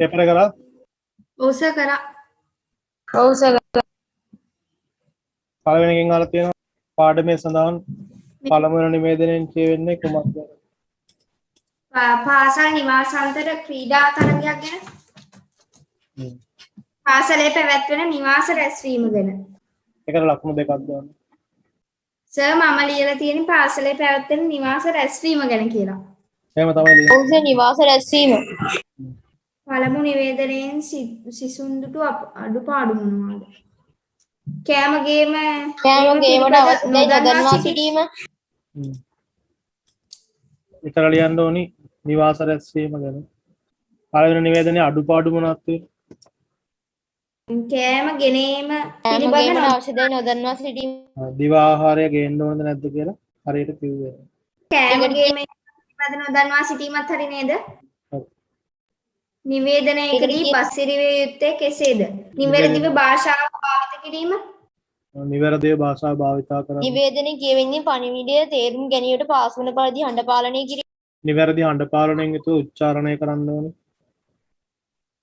Paper करा ඔව් sir කරා. ඔව් සර්. පළවෙනි එකෙන් අහලා තියෙනවා පාඩමේ සඳහන් පළමු වෙන නිවේදනයෙන් කියවෙන්නේ කුමක්ද? පාසල් නිවාසාන්තර ක්‍රීඩා තරගයක් ගැන. පාසලේ පැවැත්වෙන නිවාස රැස්වීම ගැන. ඒකට ලකුණු දෙකක් දාන්න. සර් මම ලියලා තියෙන පාසලේ පැවැත්වෙන නිවාස රැස්වීම ගැන කියලා. එහෙම තමයි ලියන්නේ. ඔව් සර් නිවාස රැස්වීම. පළමු නිවේදනයෙන් සිසුන් දුටු අඩුපාඩු මොනවාද? කෑම ගේමට අවශ්‍ය නොදන්වා සිටීම. ඒතර ලියන්න ඕනි නිවාස රැස්වීම ගැන. පළවෙනි නිවේදනයේ අඩුපාඩු මොනවද තියෙන්නේ? කෑම ගෙනීම පිළිබඳ අවශ්‍ය දේ නොදන්වා සිටීම. දිවා ආහාරය ගේන්න ඕනද නැද්ද කියලා හරියට කිව්වේ. කෑම ගේම පිළිබඳ නොදන්වා සිටීමත් හරි නේද? නිවේදනයකදී පසිරිවිය යුත්තේ කෙසේද? නිවැරදිව භාෂාව භාවිත කිරීම. නිවැරදිව භාෂාව භාවිතා කරන්න. නිවේදනයේ කියවෙන්නේ පණිවිඩය තේරුම් ගැනීමට පාසු වන පරිදි හඬ පාලනය කිරීම. නිවැරදි හඬ පාලනයෙන් යුතුව උච්චාරණය කරන්න ඕනේ.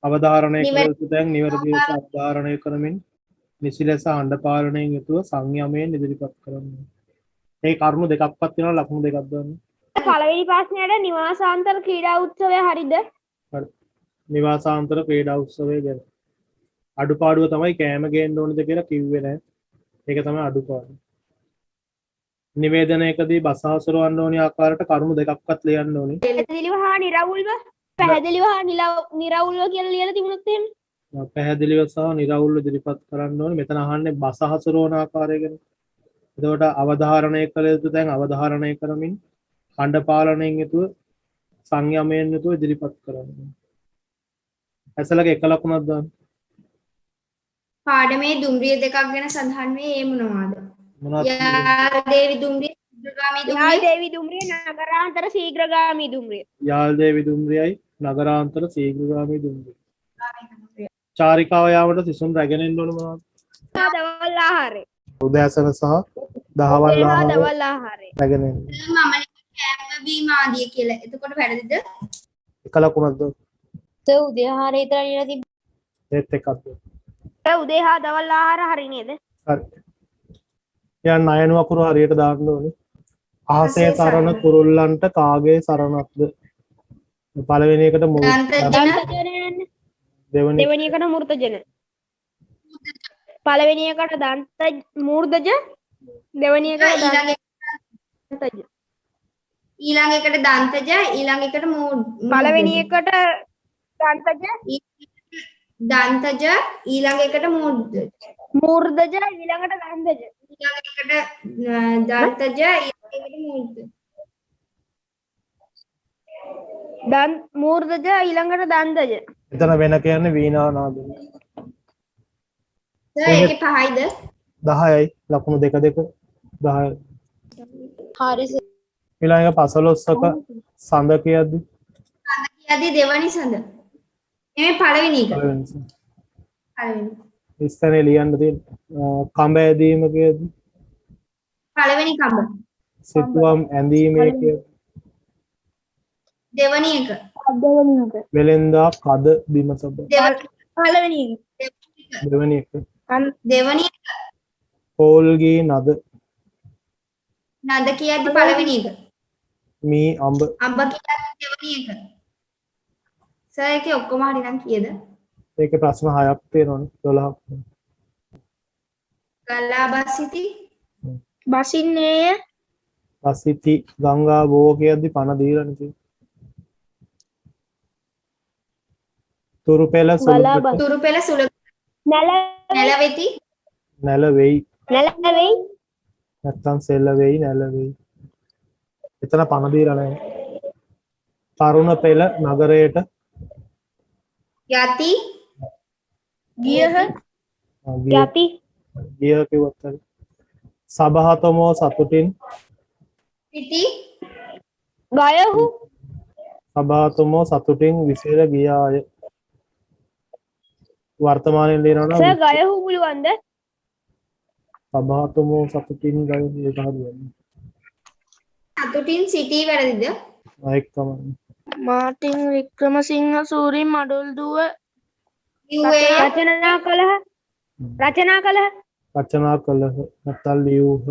අවධාරණය කළ යුතු තැන් නිවැරදිව අවධාරණය කරමින් නිසි ලෙස හඬ පාලනයෙන් යුතුව සංයමයෙන් ඉදිරිපත් කරන්න. මේ කරුණු දෙකක්වත් වෙනවා ලකුණු දෙකක් දාන්න. පළවෙනි ප්‍රශ්නයට නිවාසාන්තර ක්‍රීඩා උත්සවය හරිද? හරි. නිවාසාන්තර ක්‍රීඩා උත්සවය ගැන. අඩුපාඩුව තමයි කෑම ගේන්න ඕනද කියලා කිව්වේ නැහැ. ඒක තමයි අඩුපාඩුව. නිවේදනයකදී බස හසුරවන්න ඕනි ආකාරයට කරුණු දෙකක්වත් ලියන්න ඕනි. පැහැදිලිව හා නිරවුල්ව කියලා ලියලා තිබුණොත් එහෙම. පැහැදිලිව සහ නිරවුල්ව ඉදිරිපත් කරන්න ඕනේ. මෙතන අහන්නේ බස හසුරවන ආකාරය ගැන. එතකොට අවධාරණය කළ යුතු දැන් අවධාරණය කරමින් හඬ පාලනයෙන් යුතුව සංයමයෙන් යුතුව ඉදිරිපත් කරන්න. ඇසලගේ එක ලකුණක් දාන්න. පාඩමේ දුම්රිය දෙකක් ගැන සඳහන් වේ ඒ මොනවාද? මොනවද? යාදේවි දුම්රිය, ශීඝ්‍රගාමී දුම්රිය. නගරාන්තර ශීඝ්‍රගාමී දුම්රිය. යාල්දේවි දුම්රියයි නගරාන්තර ශීඝ්‍රගාමී දුම්රිය. චාරිකාව යාමට සිසුන් රැගෙන එන්න ඕන මොනවද? දවල් ආහාරය. උදෑසන සහ දහවල් ආහාරය රැගෙන එන්න. මම කෑම බීම ආදිය කියලා. එතකොට වැරදිද? එක ලකුණක් දාන්න. උදේ ආහාරය විතර ලියලා තිබ්බ. ඒත් එකක් දාන්න. උදේ හා දවල් ආහාර හරි නේද? හරි. යන්න අයන වකුරු හරියට දාන්න ඕනේ. අහසේ සරණ කුරුල්ලන්ට කාගේ සරණක්ද? පළවෙනි එකට දෙවෙනි එකට මූර්තජන. පළවෙනි එකට දන්ත මූර්ධජ, දෙවෙනි එකට දන්තජ. ඊළඟ එකට දන්තජ, ඊළඟ එකට පළවෙනි එකට දන්තජ, ඊළඟ එකට මූර්ධජ, ඊළඟට දන්තජ. ඊළඟ එකට දන්තජ, ඊළඟ එකට මූර්ධජ. මූර්ධජ ඊළඟට දන්තජ. එතන වෙන කියන්නේ වීණා නාදය. ඒකේ 5යිද? 10යි ලකුණු 2 2 10යි. හරි සර්. ඊළඟ 15ක සඳ කියද්දි දෙවනි සඳ. මේ පළවෙනි එක. පළවෙනි. පළවෙනි. ඉස්සරේ ලියන්න තියෙන කඹ ඇදීම කියද්දි පළවෙනි කඹ. සිතුවම් ඇඳීමේ කියද්දි දෙවනි එක. වෙලෙන්දා කද බිම සබ. පළවෙනි දෙවනි එක. දෙවනි එක. පෝල්ගී නද. නද කියද්දි පළවෙනි එක. මී අඹ. අඹ කියද්දි දෙවනි එක. සර් ඒකේ ඔක්කොම හරි නම් කීයද? ඒකේ ප්‍රශ්න 6ක් තියෙනවනේ 12ක්. ගලාබසිති බසින්නේය. පසිති ගංගා බෝ කියද්දි පණ දීලානේ තියෙන්නේ. තුරු පෙළ සුළු නැලවෙති නැල වෙයි නැත්තම් සෙල්ල වෙයි නැල වෙයි. එතන පණ දීලා නැහැ. තරුණ පෙළ නගරයට යති ගියහ යති ගිය කිව්වත් හරි. සභාතමෝ සතුටින් පිටි ගයහු සභාතමෝ සතුටින් විසිර ගියාය. වර්තමානයේ ලියනවා සර් ගයහු පුළුවන්ද? සභාතමෝ සතුටින් ගය ඒක හරියන්නේ. සතුටින් සිටි වැරදිද? ඒක තමයි. මාටින් වික්‍රමසිංහ සූරි මඩුල් දුව UA රචනා කළහ. රචනා කළහ නැත්නම් ලියූහ.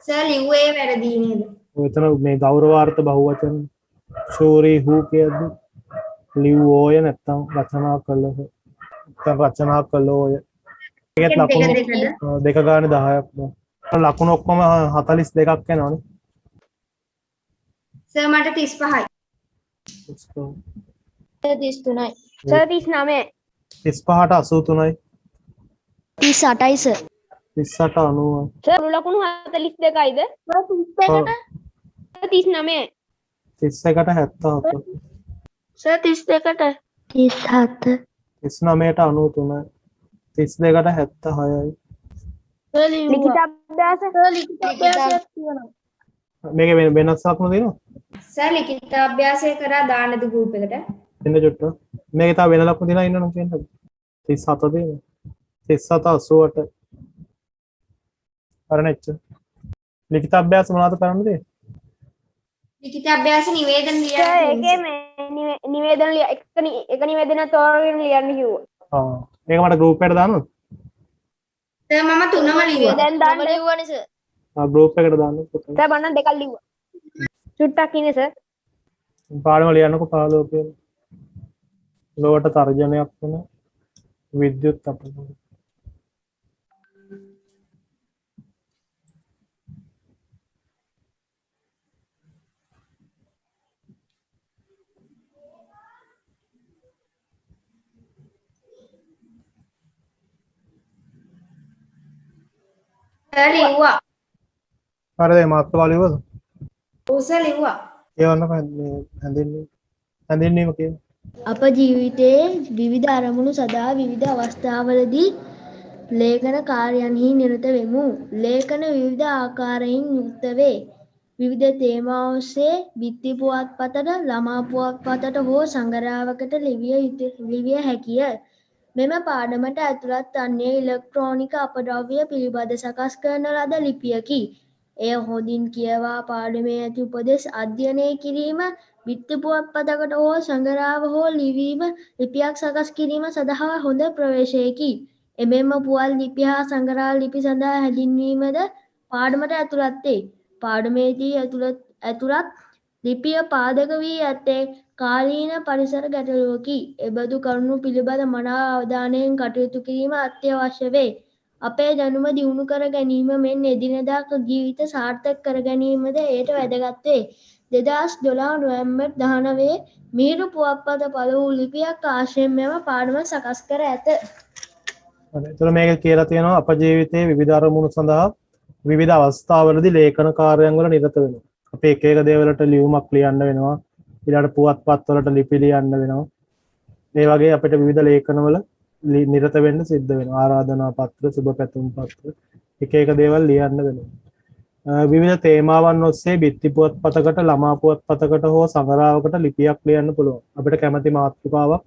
සර් UA වැරදි නේද? එතන මේ ගෞරවාර්ථ බහුවචන ශූරී හූ කියද්දි ලිව්වෝය නැත්නම් රචනා කළහ. නැත්නම් රචනා කළෝය. ඒකත් ලකුණු දෙක ගානේ 10ක්. ලකුණු ඔක්කොම 42ක් එනවනේ. සර් මට 35යි. 33යි. සර් 39. 35ට 83යි. 38යි සර්. 38 90යි. සර් ලකුණු 42යිද? 39. 31ට 77. සර් 32ට 37. 39ට 93යි. 32ට 76යි. ලිඛිත අභ්‍යාස ලිඛිතයක් තියෙනවා. මේක වෙනස් ලකුණු දෙනවා. සර් ලිඛිත අභ්‍යාසය කරා දාන්නද ගෲප් එකට? එන්න චුට්ටක්. මේක තව වෙන ලකුණු දෙනා ඉන්නවනම් කියන්න. 37 දෙන්න. 37 88. අරනෙච්ච. ලිඛිත අභ්‍යාස මොනවද කරන්නද? ලිඛිත අභ්‍යාස නිවේදන සර් ලියන්න. ඒකේ මේ නිවේදන එක නිවේදන තෝරගෙන ලියන්න කිව්වා. ආ. ඒක මට ගෲප් එකට දාන්නද? සර් මම තුනම ලිව්වා. දැන් දාන්න. ලිව්වනේ සර්. ආ ගෲප් එකට දාන්න. සර් මම දෙකක් ලිව්වා. චුට්ටක් ඉන්නේ සර්. පාඩම ලියන්නකො 15 කියලා. ලෝවට තර්ජනයක් වෙන විද්‍යුත් අපකරණ. සර් ලිව්වා. හරිද මාත්‍රා ලියවද? ඔව් සර් ලිව්වා. ඒවන්න හැඳින්වීම කියන. අප ජීවිතයේ විවිධ අරමුණු සඳහා විවිධ අවස්ථාවලදී ලේඛන කාර්යයන්හි නිරත වෙමු. ලේඛන විවිධ ආකාරයෙන් යුක්ත වේ. විවිධ තේමා ඔස්සේ බිත්ති පුවත්පතට, ළමා පුවත්පතට හෝ සංග්‍රහයකට ලිවිය හැකිය. මෙම පාඩමට ඇතුළත් වන්නේ ඉලෙක්ට්‍රෝනික අපද්‍රව්‍ය පිළිබඳ සකස් කරන ලද ලිපියකි. එය හොඳින් කියවා පාඩමේ ඇති උපදෙස් අධ්‍යයනය කිරීම, බිත්ති පුවත්පතකට හෝ සංග්‍රහව හෝ ලිපියක් සකස් කිරීම සඳහා හොඳ ප්‍රවේශයකි. එමෙන්ම පුවත් ලිපි හා සංග්‍රහ ලිපි සඳහා හැඳින්වීමද පාඩමට ඇතුළත් වේ. පාඩමේදී ඇතුළත් ලිපිය පාදක වී ඇත්තේ කාලීන පරිසර ගැටලුවකි. එබඳු කරුණු පිළිබඳ මනා අවධානයෙන් කටයුතු කිරීම අත්‍යවශ්‍ය වේ. අපේ දැනුම දියුණු කර ගැනීම මෙන් එදිනෙදා ජීවිත සාර්ථක කර ගැනීමද එයට වැදගත් වේ. 2012 නොවැම්බර් 19 මිහිරු පුවත්පත පළ වූ ලිපියක් ආශ්‍රයෙන් මෙම පාඩම සකස් කර ඇත. එතකොට මේක කියලා තියෙනවා අප ජීවිතයේ විවිධ අරමුණු සඳහා විවිධ අවස්ථාවලදී ලේඛන කාර්යයන් වල නිරත වෙනවා. අපි එක එක දේවල්වලට ලියුමක් ලියන්න වෙනවා. ඊළඟට පුවත්පත් වලට ලිපි ලියන්න වෙනවා. මේ වගේ අපිට විවිධ ලේඛන වල නිරත වෙන්න සිද්ධ වෙනවා. ආරාධනා පත්‍ර, සුබ පැතුම් පත්‍ර එක එක දේවල් ලියන්න වෙනවා. විවිධ තේමාවන් ඔස්සේ බිත්ති පුවත්පතකට, ළමා පුවත්පතකට හෝ සංග්‍රහයකට ලිපියක් ලියන්න පුළුවන්. අපිට කැමති මාතෘකාවක්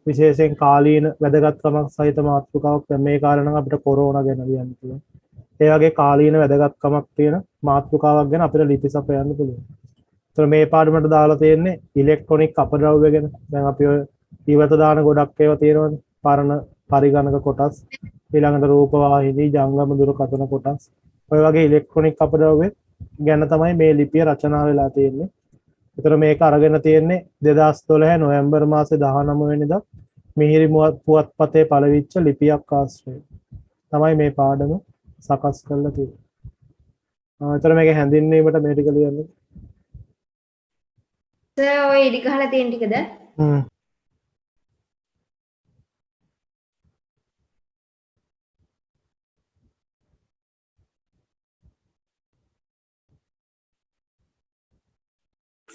විශේෂයෙන් කාලීන වැදගත්කමක් සහිත මාතෘකාවක් මේ කාරණා අපිට කොරෝනා ගැන ලියන්න පුළුවන්. ඒ වගේ කාලීන වැදගත්කමක් තියෙන මාතෘකාවක් ගැන අපිට ලිපි සපයන්න පුළුවන්. ඒතර මේ පාඩමට දාලා තියෙන්නේ ඉලෙක්ට්‍රොනික අපද්‍රව්‍ය ගැන. දැන් අපි ඔය ඉවත දාන ගොඩක් ඒවා තියෙනවනේ. පරණ පරිගණක කොටස්, ඊළඟට රූප වාහිනී, ජංගම දුරකථන කොටස්. ඔය වගේ ඉලෙක්ට්‍රොනික අපද්‍රව්‍ය ගැන තමයි මේ ලිපිය රචනා වෙලා තියෙන්නේ. ඒතර මේක අරගෙන තියෙන්නේ 2012 නොවැම්බර් මාසේ 19 වෙනිදා මිහිරි පුවත්පතේ පළවෙච්ච ලිපියක් ආශ්‍රයෙන් තමයි මේ පාඩම සකස් කරලා තියෙන්නේ. ඒතර මේක හැඳින්වීමට මේ ටික ලියන්න. සර් ඔය ඉදි ගහලා තියෙන ටිකද?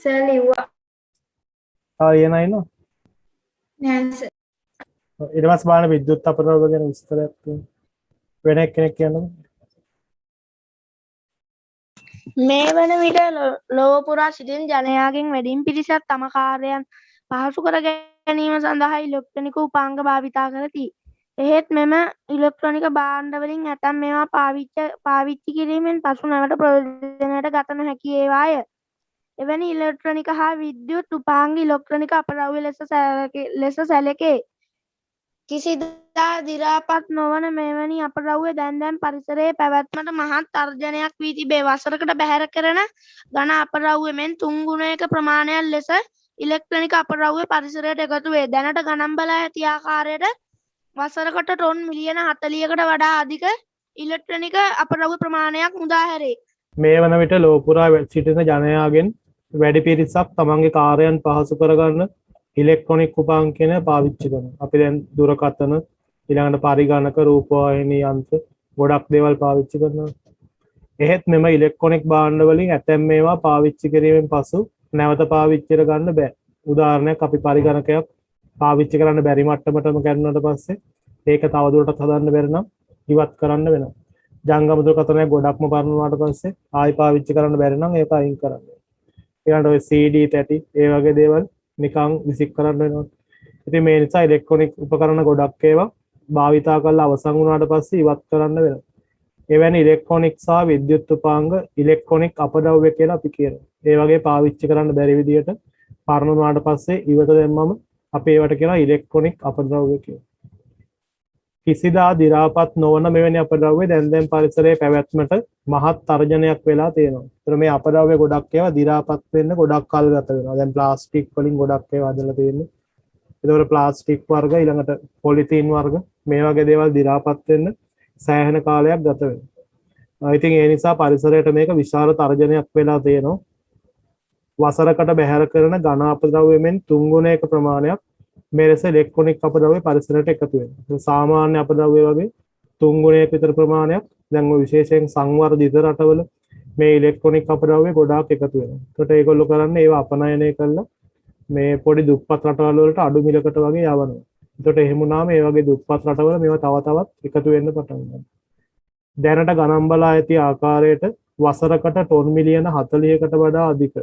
සර් ලිව්වා. ලියන ඉන්නවා. නෑ සර්. ඊට පස්සේ බලන්න විද්‍යුත් අපද්‍රව්‍ය ගැන විස්තරයක් තියෙනවා. වෙන කෙනෙක් කියන්නද? මේ වන විට ලොව පුරා සිටින ජනයාගෙන් වැඩිම පිරිසක් තම කාර්යයන් පහසු කර ගැනීම සඳහා ඉලෙක්ට්‍රොනික උපාංග භාවිතා කරති. එහෙත් මෙම ඉලෙක්ට්‍රොනික භාණ්ඩ වලින් ඇතැම් මේවා පාවිච්චි කිරීමෙන් පසු නැවත ප්‍රයෝජනයට ගත නොහැකි ඒවාය. එවැනි ඉලෙක්ට්‍රොනික හා විද්‍යුත් උපාංග ඉලෙක්ට්‍රොනික අපද්‍රව්‍ය ලෙස සැලකේ. කිසිදා දි รา පත් නොවන මෙවැනි අපද්‍රව්‍ය දැන් පරිසරයේ පැවැත්මට මහත් තර්ජනයක් වී තිබේ. වසරකට බැහැර කරන ඝන අපද්‍රව්‍ය මෙන් 3 ගුණයක ප්‍රමාණයක් ලෙස ඉලෙක්ට්‍රොනික අපද්‍රව්‍ය පරිසරයට එකතු වේ. දැනට ගණන් බලා ඇති ආකාරයට වසරකට ටොන් මිලියන 40කට වඩා අධික ඉලෙක්ට්‍රොනික අපද්‍රව්‍ය ප්‍රමාණයක් මුදා හැරේ. මේ වන විට ලොව පුරා සිටින ජනයාගෙන් වැඩි පිරිසක් තමන්ගේ කාර්යයන් පහසු කරගන්න ඉලෙක්ට්‍රොනික උපාංකන පාවිච්චි කරනවා. අපි දැන් දුරකථන ඊළඟට පරිගණක රූපවාහිනී යන්ත්‍ර ගොඩක් දේවල් පාවිච්චි කරනවා. එහෙත් මෙම ඉලෙක්ට්‍රොනික භාණ්ඩ වලින් ඇතැම් මේවා පාවිච්චි කිරීමෙන් පසු නැවත පාවිච්චි කරගන්න බෑ. උදාහරණයක් අපි පරිගණකයක් පාවිච්චි කරන්න බැරි මට්ටමටම කැඩුණාට පස්සේ ඒක තවදුරටත් හදන්න බැරි නම් ඉවත් කරන්න වෙනවා. ජංගම දුරකථනයක් ගොඩක්ම පරණ වුණාට පස්සේ ආයි පාවිච්චි කරන්න බැරි නම් ඒක අයින් කරන්න. ඊළඟට ඔය CD තැටි ඒ වගේ දේවල් නිකන් විසික් කරන්න වෙනවා. ඉතින් මේ නිසා ඉලෙක්ට්‍රොනික උපකරණ ගොඩක් ඒවා භාවිතා කරලා අවසන් වුණාට පස්සේ ඉවත් කරන්න වෙනවා. එවැනි ඉලෙක්ට්‍රොනික සහ විද්‍යුත් උපාංග ඉලෙක්ට්‍රොනික අපද්‍රව්‍ය කියලා අපි කියනවා. ඒ වගේ පාවිච්චි කරන්න බැරි විදියට පරණ වුණාට පස්සේ ඉවත දැම්මම අපි ඒවට කියනවා ඉලෙක්ට්‍රොනික අපද්‍රව්‍ය කියලා. කිසිදා දි รา පත් නොවන මෙවැනි අපද්‍රව්‍ය දැන් පරිසරයේ පැවැත්මට මහත් තර්ජනයක් වෙලා තියෙනවා. ඒතර මේ අපද්‍රව්‍ය ගොඩක් ඒවා දි รา පත් වෙන්න ගොඩක් කල් ගත වෙනවා. දැන් ප්ලාස්ටික් වලින් ගොඩක් ඒවා හදලා තියෙන්නේ. ඒතකොට ප්ලාස්ටික් වර්ග ඊළඟට පොලිතීන් වර්ග මේ වගේ දේවල් දි รา පත් වෙන්න සෑහෙන කාලයක් ගත වෙනවා. ඉතින් ඒ නිසා පරිසරයට මේක විශාල තර්ජනයක් වෙලා තියෙනවා. වසරකට බැහැර කරන ඝන අපද්‍රව්‍ය මෙන් 3 ගුණයක ප්‍රමාණයක් මේ ලෙස ඉලෙක්ට්‍රොනික අපද්‍රව්‍ය පරිසරයට එකතු වෙනවා. සාමාන්‍ය අපද්‍රව්‍ය වගේ 3 ගුණයක විතර ප්‍රමාණයක් දැන් ඔය විශේෂයෙන් සංවර්ධිත රටවල මේ ඉලෙක්ට්‍රොනික අපද්‍රව්‍ය ගොඩාක් එකතු වෙනවා. ඒකට ඒගොල්ලෝ කරන්නේ ඒවා අපනයනය කරලා මේ පොඩි දුප්පත් රටවල් වලට අඩු මිලකට වගේ යවනවා. ඒකට එහෙම වුණාම මේ වගේ දුප්පත් රටවල මේවා තව තවත් එකතු වෙන්න පටන් ගන්නවා. දැනට ගණන් බලා ඇති ආකාරයට වසරකට ටොන් මිලියන 40කට වඩා අධික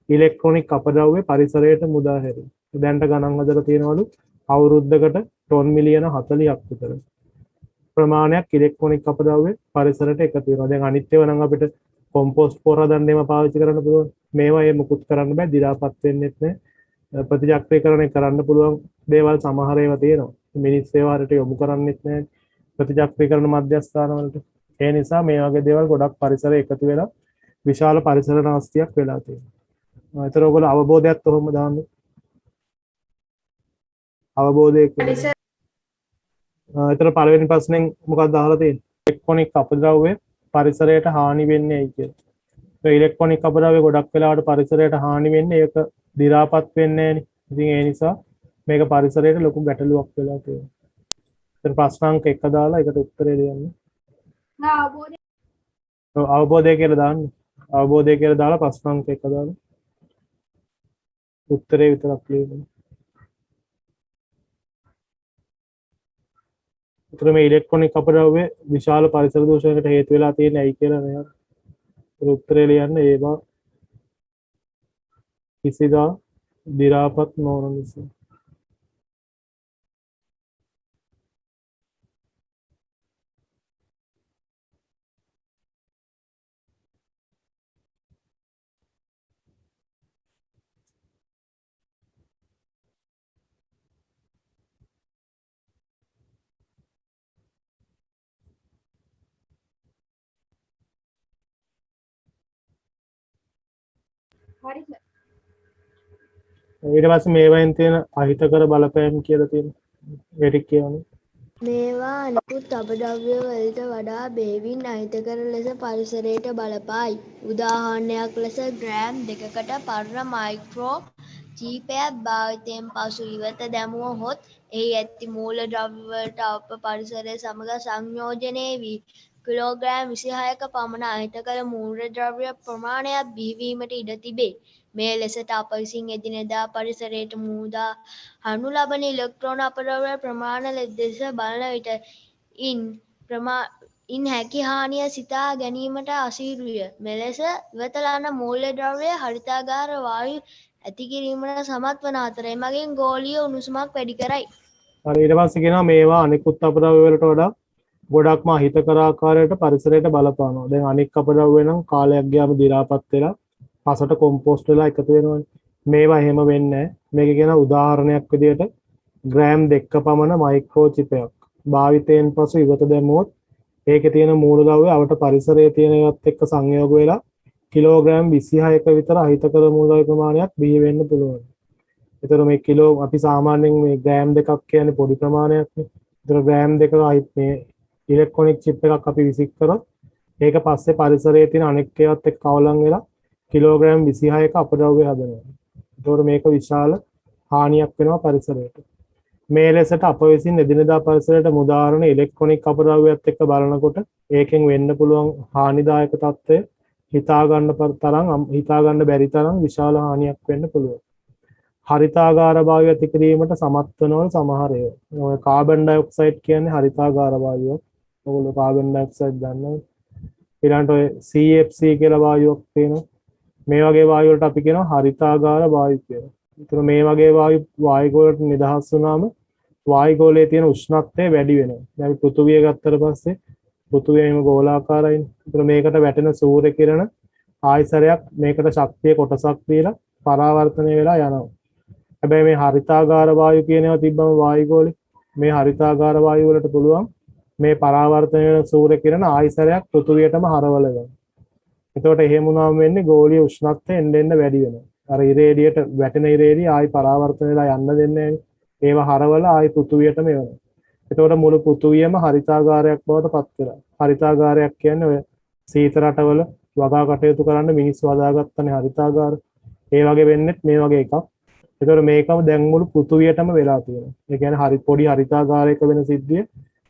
ඉලෙක්ට්‍රොනික අපද්‍රව්‍ය පරිසරයට මුදා හැරේ. දැනට ගණන් හදලා තියෙනවලු අවුරුද්දකට ටොන් මිලියන 40ක් විතර ප්‍රමාණයක් ඉලෙක්ට්‍රොනික අපද්‍රව්‍ය පරිසරයට එකතු වෙනවා. දැන් අනිත් ඒවා නම් අපිට කොම්පෝස්ට් පොර හදන්න ඒවා පාවිච්චි කරන්න පුළුවන්. මේවා ඒ මුකුත් කරන්න බෑ. දි รา පත් වෙන්නෙත් නෑ. ප්‍රතිචක්‍රීකරණය කරන්න පුළුවන් දේවල් සමහර ඒවා තියෙනවා. මිනිස් ඒවා හරියට යොමු කරන්නෙත් නෑ ප්‍රතිචක්‍රීකරණ මධ්‍යස්ථාන වලට. ඒ නිසා මේ වගේ දේවල් ගොඩක් පරිසරය එකතු වෙලා විශාල පරිසර නාස්තියක් වෙලා තියෙනවා. ඒතර ඔයගොල්ලෝ අවබෝධයත් කොහොමද දාන්නේ? අවබෝධය කියන්නේ. ඒතර පළවෙනි ප්‍රශ්නෙන් මොකක්ද අහලා තියෙන්නේ? ඉලෙක්ට්‍රොනික අපද්‍රව්‍ය පරිසරයට හානි වෙන්නේ ඇයි කියලා. ඒ ඉලෙක්ට්‍රොනික අපද්‍රව්‍ය ගොඩක් වෙලාවට පරිසරයට හානි වෙන්නේ ඒක දි รา පත් වෙන්නේ නැහැ නේ. ඉතින් ඒ නිසා මේක පරිසරයට ලොකු ගැටලුවක් වෙලා තියෙනවා. ඒතර ප්‍රශ්නාංක 1 දාලා ඒකට උත්තරේ දෙන්න. අවබෝධය කියලා දාන්න. අවබෝධය කියලා දාලා ප්‍රශ්නාංක 1 දාලා උත්තරේ විතරක් ලියන්න. ඒතර මේ ඉලෙක්ට්‍රොනික අපද්‍රව්‍ය විශාල පරිසර දූෂණයකට හේතු වෙලා තියෙන ඇයි කියලා නේද? උත්තරේ ලියන්න ඒවා කිසිදා දි รา පත් නොවන නිසා. හරි සර්. ඊට පස්සේ මේවෙන් තියෙන අහිතකර බලපෑම් කියලා තියෙනවා. ඒක කියන්නේ මේවා අනිකුත් අපද්‍රව්‍ය වලට වඩා බෙහෙවින් අහිතකර ලෙස පරිසරයට බලපායි. උදාහරණයක් ලෙස ග්‍රෑම් 2කට පරණ මයික්‍රෝ චීපයක් භාවිතයෙන් පසු ඉවත දැමුවහොත් එහි ඇති මූලද්‍රව්‍ය වලට අප පරිසරය සමග සංයෝජනය වී කිලෝග්‍රෑම් 26ක පමණ අහිතකර මූලද්‍රව්‍ය ප්‍රමාණයක් බිහිවීමට ඉඩ තිබේ. මේ ලෙසට අප විසින් එදිනෙදා පරිසරයට මුදා හනු ලබන ඉලෙක්ට්‍රෝන අපද්‍රව්‍ය ප්‍රමාණ දෙස බලන විට ඉන් හැකි හානිය සිතා ගැනීමට අසීරුය. මෙලෙස ඉවත ලන මූලද්‍රව්‍ය හරිතාගාර වායු ඇති කිරීමට සමත් වන අතර එමගින් ගෝලීය උණුසුමක් වැඩි කරයි. හරි ඊට පස්සේ කියනවා මේවා අනිකුත් අපද්‍රව්‍ය වලට වඩා ගොඩක්ම අහිතකර ආකාරයට පරිසරයට බලපානවා. දැන් අනික් අපද්‍රව්‍ය නම් කාලයක් ගියාම දි รา පත් වෙලා පසට කොම්පෝස්ට් වෙලා එකතු වෙනවනේ. මේවා එහෙම වෙන්නේ නැහැ. මේක කියන උදාහරණයක් විදිහට ග්‍රෑම් 2ක පමණ මයික්‍රෝචිප් එකක් භාවිතයෙන් පසු ඉවත දැමුවොත් ඒකේ තියෙන මූලද්‍රව්‍ය අවට පරිසරයේ තියෙන ඒවත් එක්ක සංයෝග වෙලා කිලෝග්‍රෑම් 26ක විතර අහිතකර මූලද්‍රව්‍ය ප්‍රමාණයක් බිහි වෙන්න පුළුවන්. ඒතර මේ කිලෝ අපි සාමාන්‍යයෙන් මේ ග්‍රෑම් 2ක් කියන්නේ පොඩි ප්‍රමාණයක්නේ. ඒතර ග්‍රෑම් 2ක අහිත මේ ඉලෙක්ට්‍රොනික චිප් එකක් අපි විසික් කරොත් ඒක පස්සේ පරිසරයේ තියෙන අනෙක් ඒවාත් එක්ක අවලං වෙලා කිලෝග්‍රෑම් 26ක අපද්‍රව්‍ය හදනවා. ඒතකොට මේක විශාල හානියක් වෙනවා පරිසරයට. මේ ලෙසට අප විසින් එදිනෙදා පරිසරයට මුදාහරණ ඉලෙක්ට්‍රොනික අපද්‍රව්‍යات එක්ක බලනකොට ඒකෙන් වෙන්න පුළුවන් හානිදායක තත්ත්වය හිතා ගන්න බැරි තරම් විශාල හානියක් වෙන්න පුළුවන්. හරිතාගාර වායුව ඇති කිරීමට සමත් වෙනවල සමහර ඒවා. ඔය කාබන් ඩයොක්සයිඩ් කියන්නේ හරිතාගාර වායුවක්. ඔයගොල්ලෝ කාබන් ඩයොක්සයිඩ් දන්නවද? ඊළඟට ඔය CFC කියලා වායුවක් තියෙනවා. මේ වගේ වායු වලට අපි කියනවා හරිතාගාර වායු කියලා. ඒතර මේ වගේ වායුගෝලයට නිදහස් වුණාම වායුගෝලයේ තියෙන උෂ්ණත්වය වැඩි වෙනවා. දැන් අපි පෘථුවිය ගත්තට පස්සේ පෘථුවිය එහෙම ගෝලාකාරයිනේ. ඒතර මේකට වැටෙන සූර්ය කිරණ ආයසරයක් මේකට ශක්තිය කොටසක් දීලා පරාවර්තනය වෙලා යනවා. හැබැයි මේ හරිතාගාර වායු කියන ඒවා තිබ්බම වායුගෝලේ මේ හරිතාගාර වායු වලට පුළුවන් මේ පරාවර්තනය වෙන සූර්ය කිරණ ආයසරයක් පෘථුවියටම හරවල ගන්න. එතකොට එහෙම වුණාම වෙන්නේ ගෝලීය උෂ්ණත්වය එන්න එන්න වැඩි වෙනවා. අර ඉරේඩියට වැටෙන ඉරේඩිය ආයි පරාවර්තන වෙලා යන්න දෙන්නේ නැහැ. ඒවා හරවලා ආයි පෘථුවියටම එවනවා. එතකොට මුළු පෘථුවියම හරිතාගාරයක් බවට පත් වෙනවා. හරිතාගාරයක් කියන්නේ ඔය සීත රටවල වගා කටයුතු කරන්න මිනිස්සු හදාගත්තනේ හරිතාගාර. ඒ වගේ වෙන්නේ මේ වගේ එකක්. එතකොට මේකම දැන් මුළු පෘථුවියටම වෙලා තියෙනවා. ඒ කියන්නේ පොඩි හරිතාගාරයක වෙන සිද්ධිය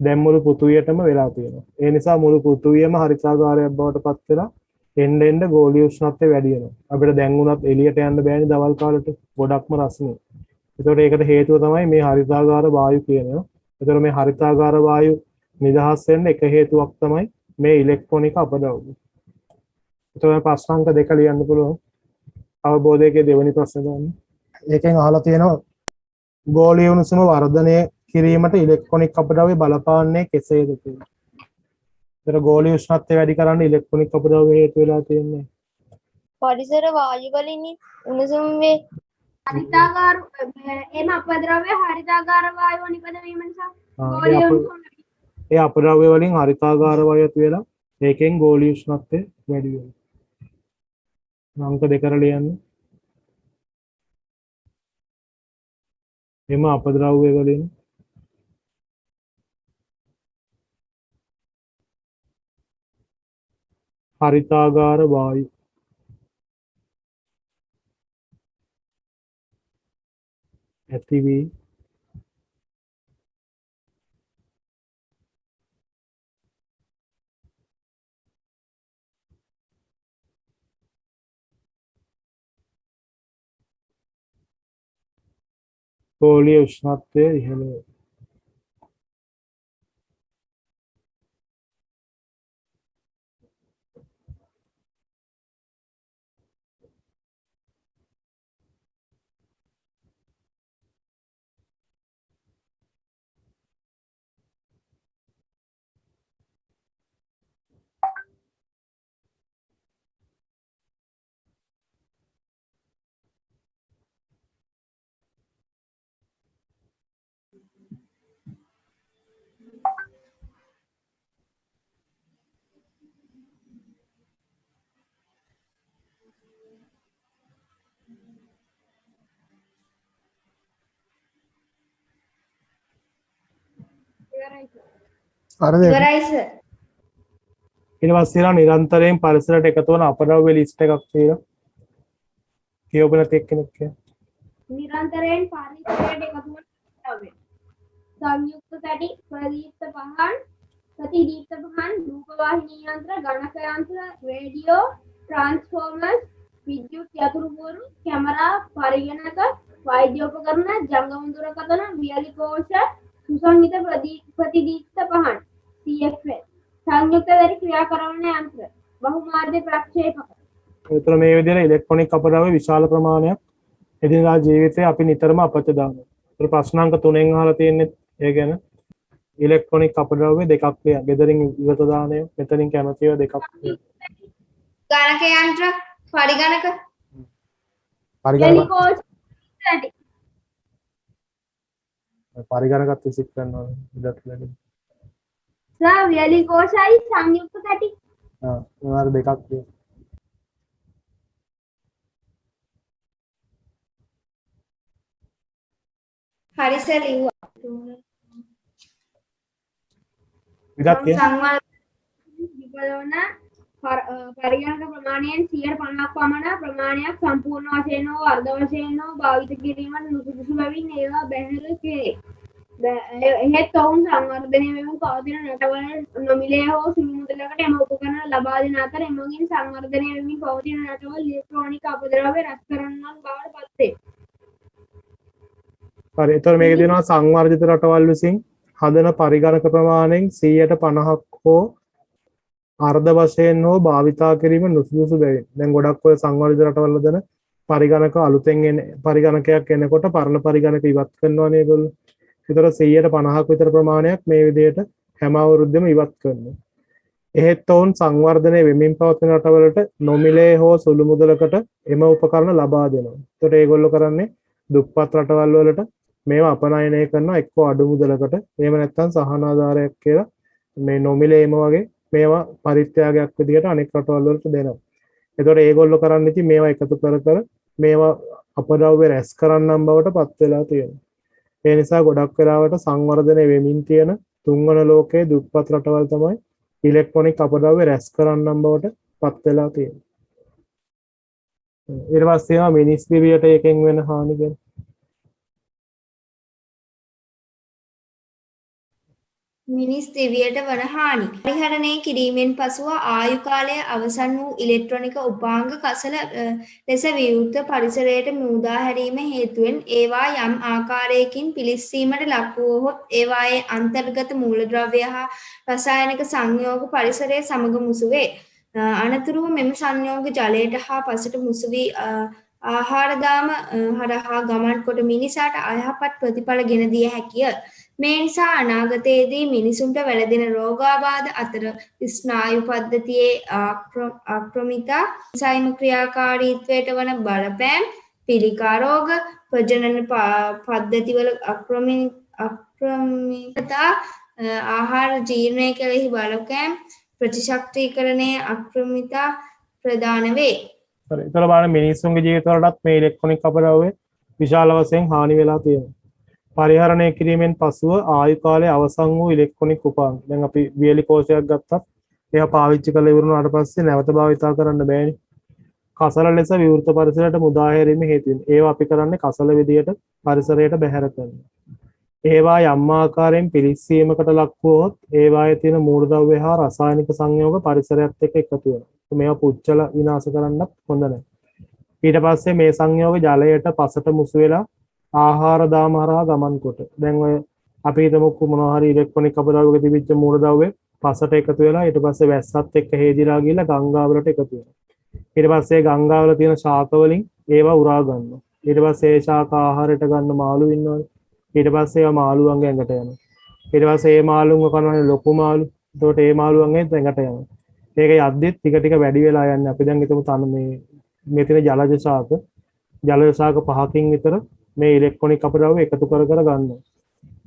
දැන් මුළු පෘථුවියටම වෙලා තියෙනවා. ඒ නිසා මුළු පෘථුවියම හරිතාගාරයක් බවට පත් වෙලා එන්න ගෝලීය උෂ්ණත්වය වැඩි වෙනවා. අපිට දැන් උනත් එළියට යන්න බෑනේ දවල් කාලෙට. ගොඩක්ම රස්නේ. ඒතකොට ඒකට හේතුව තමයි මේ හරිතාගාර වායු කියනවා. ඒතකොට මේ හරිතාගාර වායු නිදහස් වෙන්න එක හේතුවක් තමයි මේ ඉලෙක්ට්‍රොනික අපද්‍රව්‍ය. ඒතකොට ප්‍රශ්නාංක 2 ලියන්න පුළුවන්. අවබෝධයේ දෙවෙනි ප්‍රශ්නේ ගන්න. ඒකෙන් අහලා තියෙනවා ගෝලීය උණුසුම වර්ධනය කිරීමට ඉලෙක්ට්‍රොනික අපද්‍රව්‍ය බලපාන්නේ කෙසේද කියලා. ඒතර ගෝලීය උෂ්ණත්වය වැඩි කරන්න ඉලෙක්ට්‍රොනික අපද්‍රව්‍ය හේතු වෙලා තියෙන්නේ. පරිසර වායු වලින් උණුසුම් වේ. හරිතාගාර එම අපද්‍රව්‍ය හරිතාගාර වායුව නිපද වීම නිසා ගෝලීය උණුසුම ඒ අපද්‍රව්‍ය වලින් හරිතාගාර වායු ඇති වෙලා ඒකෙන් ගෝලීය උෂ්ණත්වය වැඩි වෙනවා. අංක 2 ලියන්න. එම අපද්‍රව්‍ය වලින් හරිතාගාර වායු ඇති වී ගෝලීය උෂ්ණත්වය ඉහළ වේ. හරිද? ඉවරයි සර්. ඊට පස්සේ නිරන්තරයෙන් පරිසරයට එකතු වන අපද්‍රව්‍ය ලිස්ට් එකක් තියෙනවා. කියවපු නැති එක්කෙනෙක් කියන්නේ. නිරන්තරයෙන් පරිසරයට එකතු වන අපද්‍රව්‍ය. සංයුක්ත තැටි, ප්‍රදීප්ත පහන්, ප්‍රතිදීප්ත පහන්, රූපවාහිනී යන්ත්‍ර, ගණක යන්ත්‍ර, රේඩියෝ, ට්‍රාන්ස්ෆෝමර්ස්, විද්‍යුත් යතුරුපුවරු, කැමරා, පරිගණක, වෛද්‍ය උපකරණ, ජංගම දුරකථන, වියලි කෝෂ, සුසංගිත ප්‍රතිදීප්ත පහන්, CFL, සංයුක්ත දැරි ක්‍රියා කරන යන්ත්‍ර, බහුමාධ්‍ය ප්‍රක්ෂේපක. ඒතර මේ විදිහට ඉලෙක්ට්‍රොනික අපද්‍රව්‍ය විශාල ප්‍රමාණයක් එදිනදා ජීවිතේ අපි නිතරම අපත දානවා. ඒතර ප්‍රශ්නාංක 3න් අහලා තියෙන්නේ ඒ ගැන. ඉලෙක්ට්‍රොනික අපද්‍රව්‍ය දෙකක් ගෙදරින් ඉවත දාන ඒවා, මෙතනින් කැමතිව දෙකක්. ගණක යන්ත්‍ර පරිගණක පරිගණක එලිකෝස් ඇති පරිගණකත් විසික් කරනවා ඉඩත් වැඩි. සර් වෙලිකෝසයි සංයුක්ත කැටි මොනවාද දෙකක් තියෙනවා. හරි සර් ලිව්වා. ඉඩක් තියෙනවා. විකලන පරිගණක ප්‍රමාණයෙන් 150ක් පමණ ප්‍රමාණයක් සම්පූර්ණ වශයෙන් හෝ අර්ධ වශයෙන් හෝ භාවිත කිරීමට නුසුදුසු බැවින් ඒවා බැහැර කෙරේ. එහෙත් ඔවුන් සංවර්ධනය වෙමින් පවතින රටවල නොමිලේ හෝ සුළු මුදලකට එම උපකරණ ලබා දෙන අතර එමගින් සංවර්ධනය වෙමින් පවතින රටවල ඉලෙක්ට්‍රොනික අපද්‍රව්‍ය රැස් කරන්නන් බවට පත් වේ. හරි. එතකොට මේකේ තියෙනවා සංවර්ධිත රටවල් විසින් හදන පරිගණක ප්‍රමාණයෙන් 150ක් හෝ අර්ධ වශයෙන් හෝ භාවිතා කිරීම නුසුදුසු බැවින්. දැන් ගොඩක් ඔය සංවර්ධිත රටවල හදන පරිගණක අලුතෙන් එන පරිගණකයක් එනකොට පරණ පරිගණක ඉවත් කරනවානේ ඒගොල්ලෝ. ඒතර 150ක් විතර ප්‍රමාණයක් මේ විදිහට හැම අවුරුද්දෙම ඉවත් කරනවා. එහෙත් ඔවුන් සංවර්ධනය වෙමින් පවතින රටවලට නොමිලේ හෝ සුළු මුදලකට එම උපකරණ ලබා දෙනවා. ඒතර ඒගොල්ලෝ කරන්නේ දුප්පත් රටවල් වලට මේවා අපනයනය කරනවා එක්ක අඩු මුදලකට. එහෙම නැත්නම් සහනාධාරයක් කියලා මේ නොමිලේම වගේ මේවා පරිත්‍යාගයක් විදිහට අනෙක් රටවල් වලට දෙනවා. ඒතකොට ඒගොල්ලෝ කරන්නේ ඉතින් මේවා එකතු කර කර මේවා අපද්‍රව්‍ය රැස් කරන්නම් බවට පත් වෙලා තියෙනවා. ඒ නිසා ගොඩක් වෙලාවට සංවර්ධනය වෙමින් තියෙන තුන්වන ලෝකයේ දුප්පත් රටවල් තමයි ඉලෙක්ට්‍රොනික අපද්‍රව්‍ය රැස් කරන්නම් බවට පත් වෙලා තියෙන්නේ. ඊට පස්සේ ආ මිනිස් දිවියට එකෙන් වෙන හානි ගැන. මිනිස් දිවියට වන හානි. පරිහරණය කිරීමෙන් පසුව ආයු කාලය අවසන් වූ ඉලෙක්ට්‍රොනික උපාංග කසල ලෙස විවෘත පරිසරයට මුදා හැරීම හේතුවෙන් ඒවා යම් ආකාරයකින් පිළිස්සීමට ලක් වූහොත් ඒවායේ අන්තර්ගත මූලද්‍රව්‍ය හා රසායනික සංයෝග පරිසරය සමග මුසු වේ. අනතුරුව මෙම සංයෝග ජලයට හා පසට මුසු වී ආහාරදාම හරහා ගමන් කොට මිනිසාට අයහපත් ප්‍රතිඵල ගෙන දිය හැකිය. මේ නිසා අනාගතයේදී මිනිසුන්ට වැළඳෙන රෝගාබාධ අතර ස්නායු පද්ධතියේ ආක්‍රමිතා සයිම ක්‍රියාකාරීත්වයට වන බලපෑම්, පිළිකා රෝග, ප්‍රජනන පද්ධතිවල අක්‍රමිකතා, ආහාර ජීර්ණය කෙරෙහි බලපෑම්, ප්‍රතිශක්තිකරණයේ අක්‍රමිතා ප්‍රදාන වේ. හරි. ඒතර බලන්න මිනිස්සුන්ගේ ජීවිතවලටත් මේ ඉලෙක්ට්‍රොනික අපද්‍රව්‍ය විශාල වශයෙන් හානි වෙලා තියෙනවා. පරිහරණය කිරීමෙන් පසුව ආයු කාලය අවසන් වූ ඉලෙක්ට්‍රොනික උපාංග. දැන් අපි වියලි කෝෂයක් ගත්තත් ඒවා පාවිච්චි කරලා ඉවරනාට පස්සේ නැවත භාවිතා කරන්න බෑනේ. කසල ලෙස විවෘත පරිසරයට මුදා හැරීම හේතුවෙන් ඒවා අපි කරන්නේ කසල විදියට පරිසරයට බැහැර කරනවා. ඒවා යම් ආකාරයෙන් පිළිස්සීමකට ලක් වුවහොත් ඒවායේ තියෙන මූලද්‍රව්‍ය හා රසායනික සංයෝග පරිසරයත් එක්ක එකතු වෙනවා. මේවා පුච්චල විනාශ කරන්නත් හොඳ නැහැ. ඊට පස්සේ මේ සංයෝග ජලයට පසට මුසු වෙලා ආහාර දාම හරහා ගමන් කොට. දැන් ඔය අපි හිතමුකෝ මොනවා හරි ඉලෙක්ට්‍රොනික අපද්‍රව්‍යක තිබිච්ච මූලද්‍රව්‍ය පසට එකතු වෙලා ඊට පස්සේ වැස්සත් එක්ක හේදිලා ගිහලා ගංගාවලට එකතු වෙනවා. ඊට පස්සේ ගංගාවල තියෙන ශාක වලින් ඒවා උරා ගන්නවා. ඊට පස්සේ ඒ ශාක ආහාරයට ගන්න මාළු ඉන්නවනේ. ඊට පස්සේ ඒවා මාළුවන්ගේ ඇඟට යනවා. ඊට පස්සේ ඒ මාළුන්ව කනවනේ ලොකු මාළු. එතකොට ඒ මාළුවන්ගේ ඇඟට යනවා. ඒක යද්දිත් ටික ටික වැඩි වෙලා යන්නේ. අපි දැන් හිතමු තන මේ තියෙන ජලජ ශාක 5කින් විතර මේ ඉලෙක්ට්‍රොනික අපද්‍රව්‍ය එකතු කර කර ගන්නවා.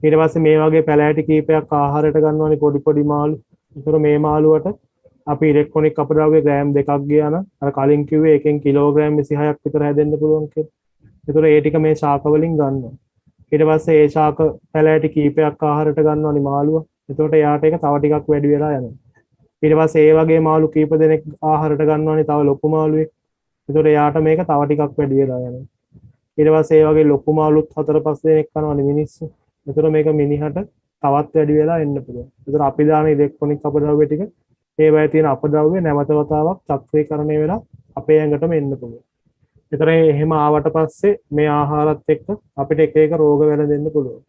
ඊට පස්සේ මේ වගේ පැලෑටි කීපයක් ආහාරයට ගන්නවානේ පොඩි පොඩි මාළු. ඒතර මේ මාළුවට අපි ඉලෙක්ට්‍රොනික අපද්‍රව්‍ය ග්‍රෑම් 2ක් ගියා නම් අර කලින් කිව්වේ එකෙන් කිලෝග්‍රෑම් 26ක් විතර හැදෙන්න පුළුවන් කියලා. ඒතර ඒ ටික මේ ශාක වලින් ගන්නවා. ඊට පස්සේ ඒ ශාක පැලෑටි කීපයක් ආහාරයට ගන්නවානේ මාළුවා. එතකොට එයාට ඒක තව ටිකක් වැඩි වෙලා යනවා. ඊට පස්සේ ඒ වගේ මාළු කීප දෙනෙක් ආහාරයට ගන්නවානේ තව ලොකු මාළුවෙක්. එතකොට එයාට මේක තව ටිකක් වැඩි වෙලා යනවා. ඊට පස්සේ ඒ වගේ ලොකු මාළුත් 4-5 දෙනෙක් කනවනේ මිනිස්සු. එතකොට මේක මිනිහට තවත් වැඩි වෙලා එන්න පුළුවන්. එතකොට අපි දාන ඉලෙක්ට්‍රොනික අපද්‍රව්‍ය ටික ඒ වගේ තියෙන අපද්‍රව්‍ය නැවත වතාවක් චක්‍රීකරණය වෙලා අපේ ඇඟටම එන්න පුළුවන්. එතකොට එහෙම ආවට පස්සේ මේ ආහාරات එක්ක අපිට එක එක රෝග වැළඳෙන්න පුළුවන්.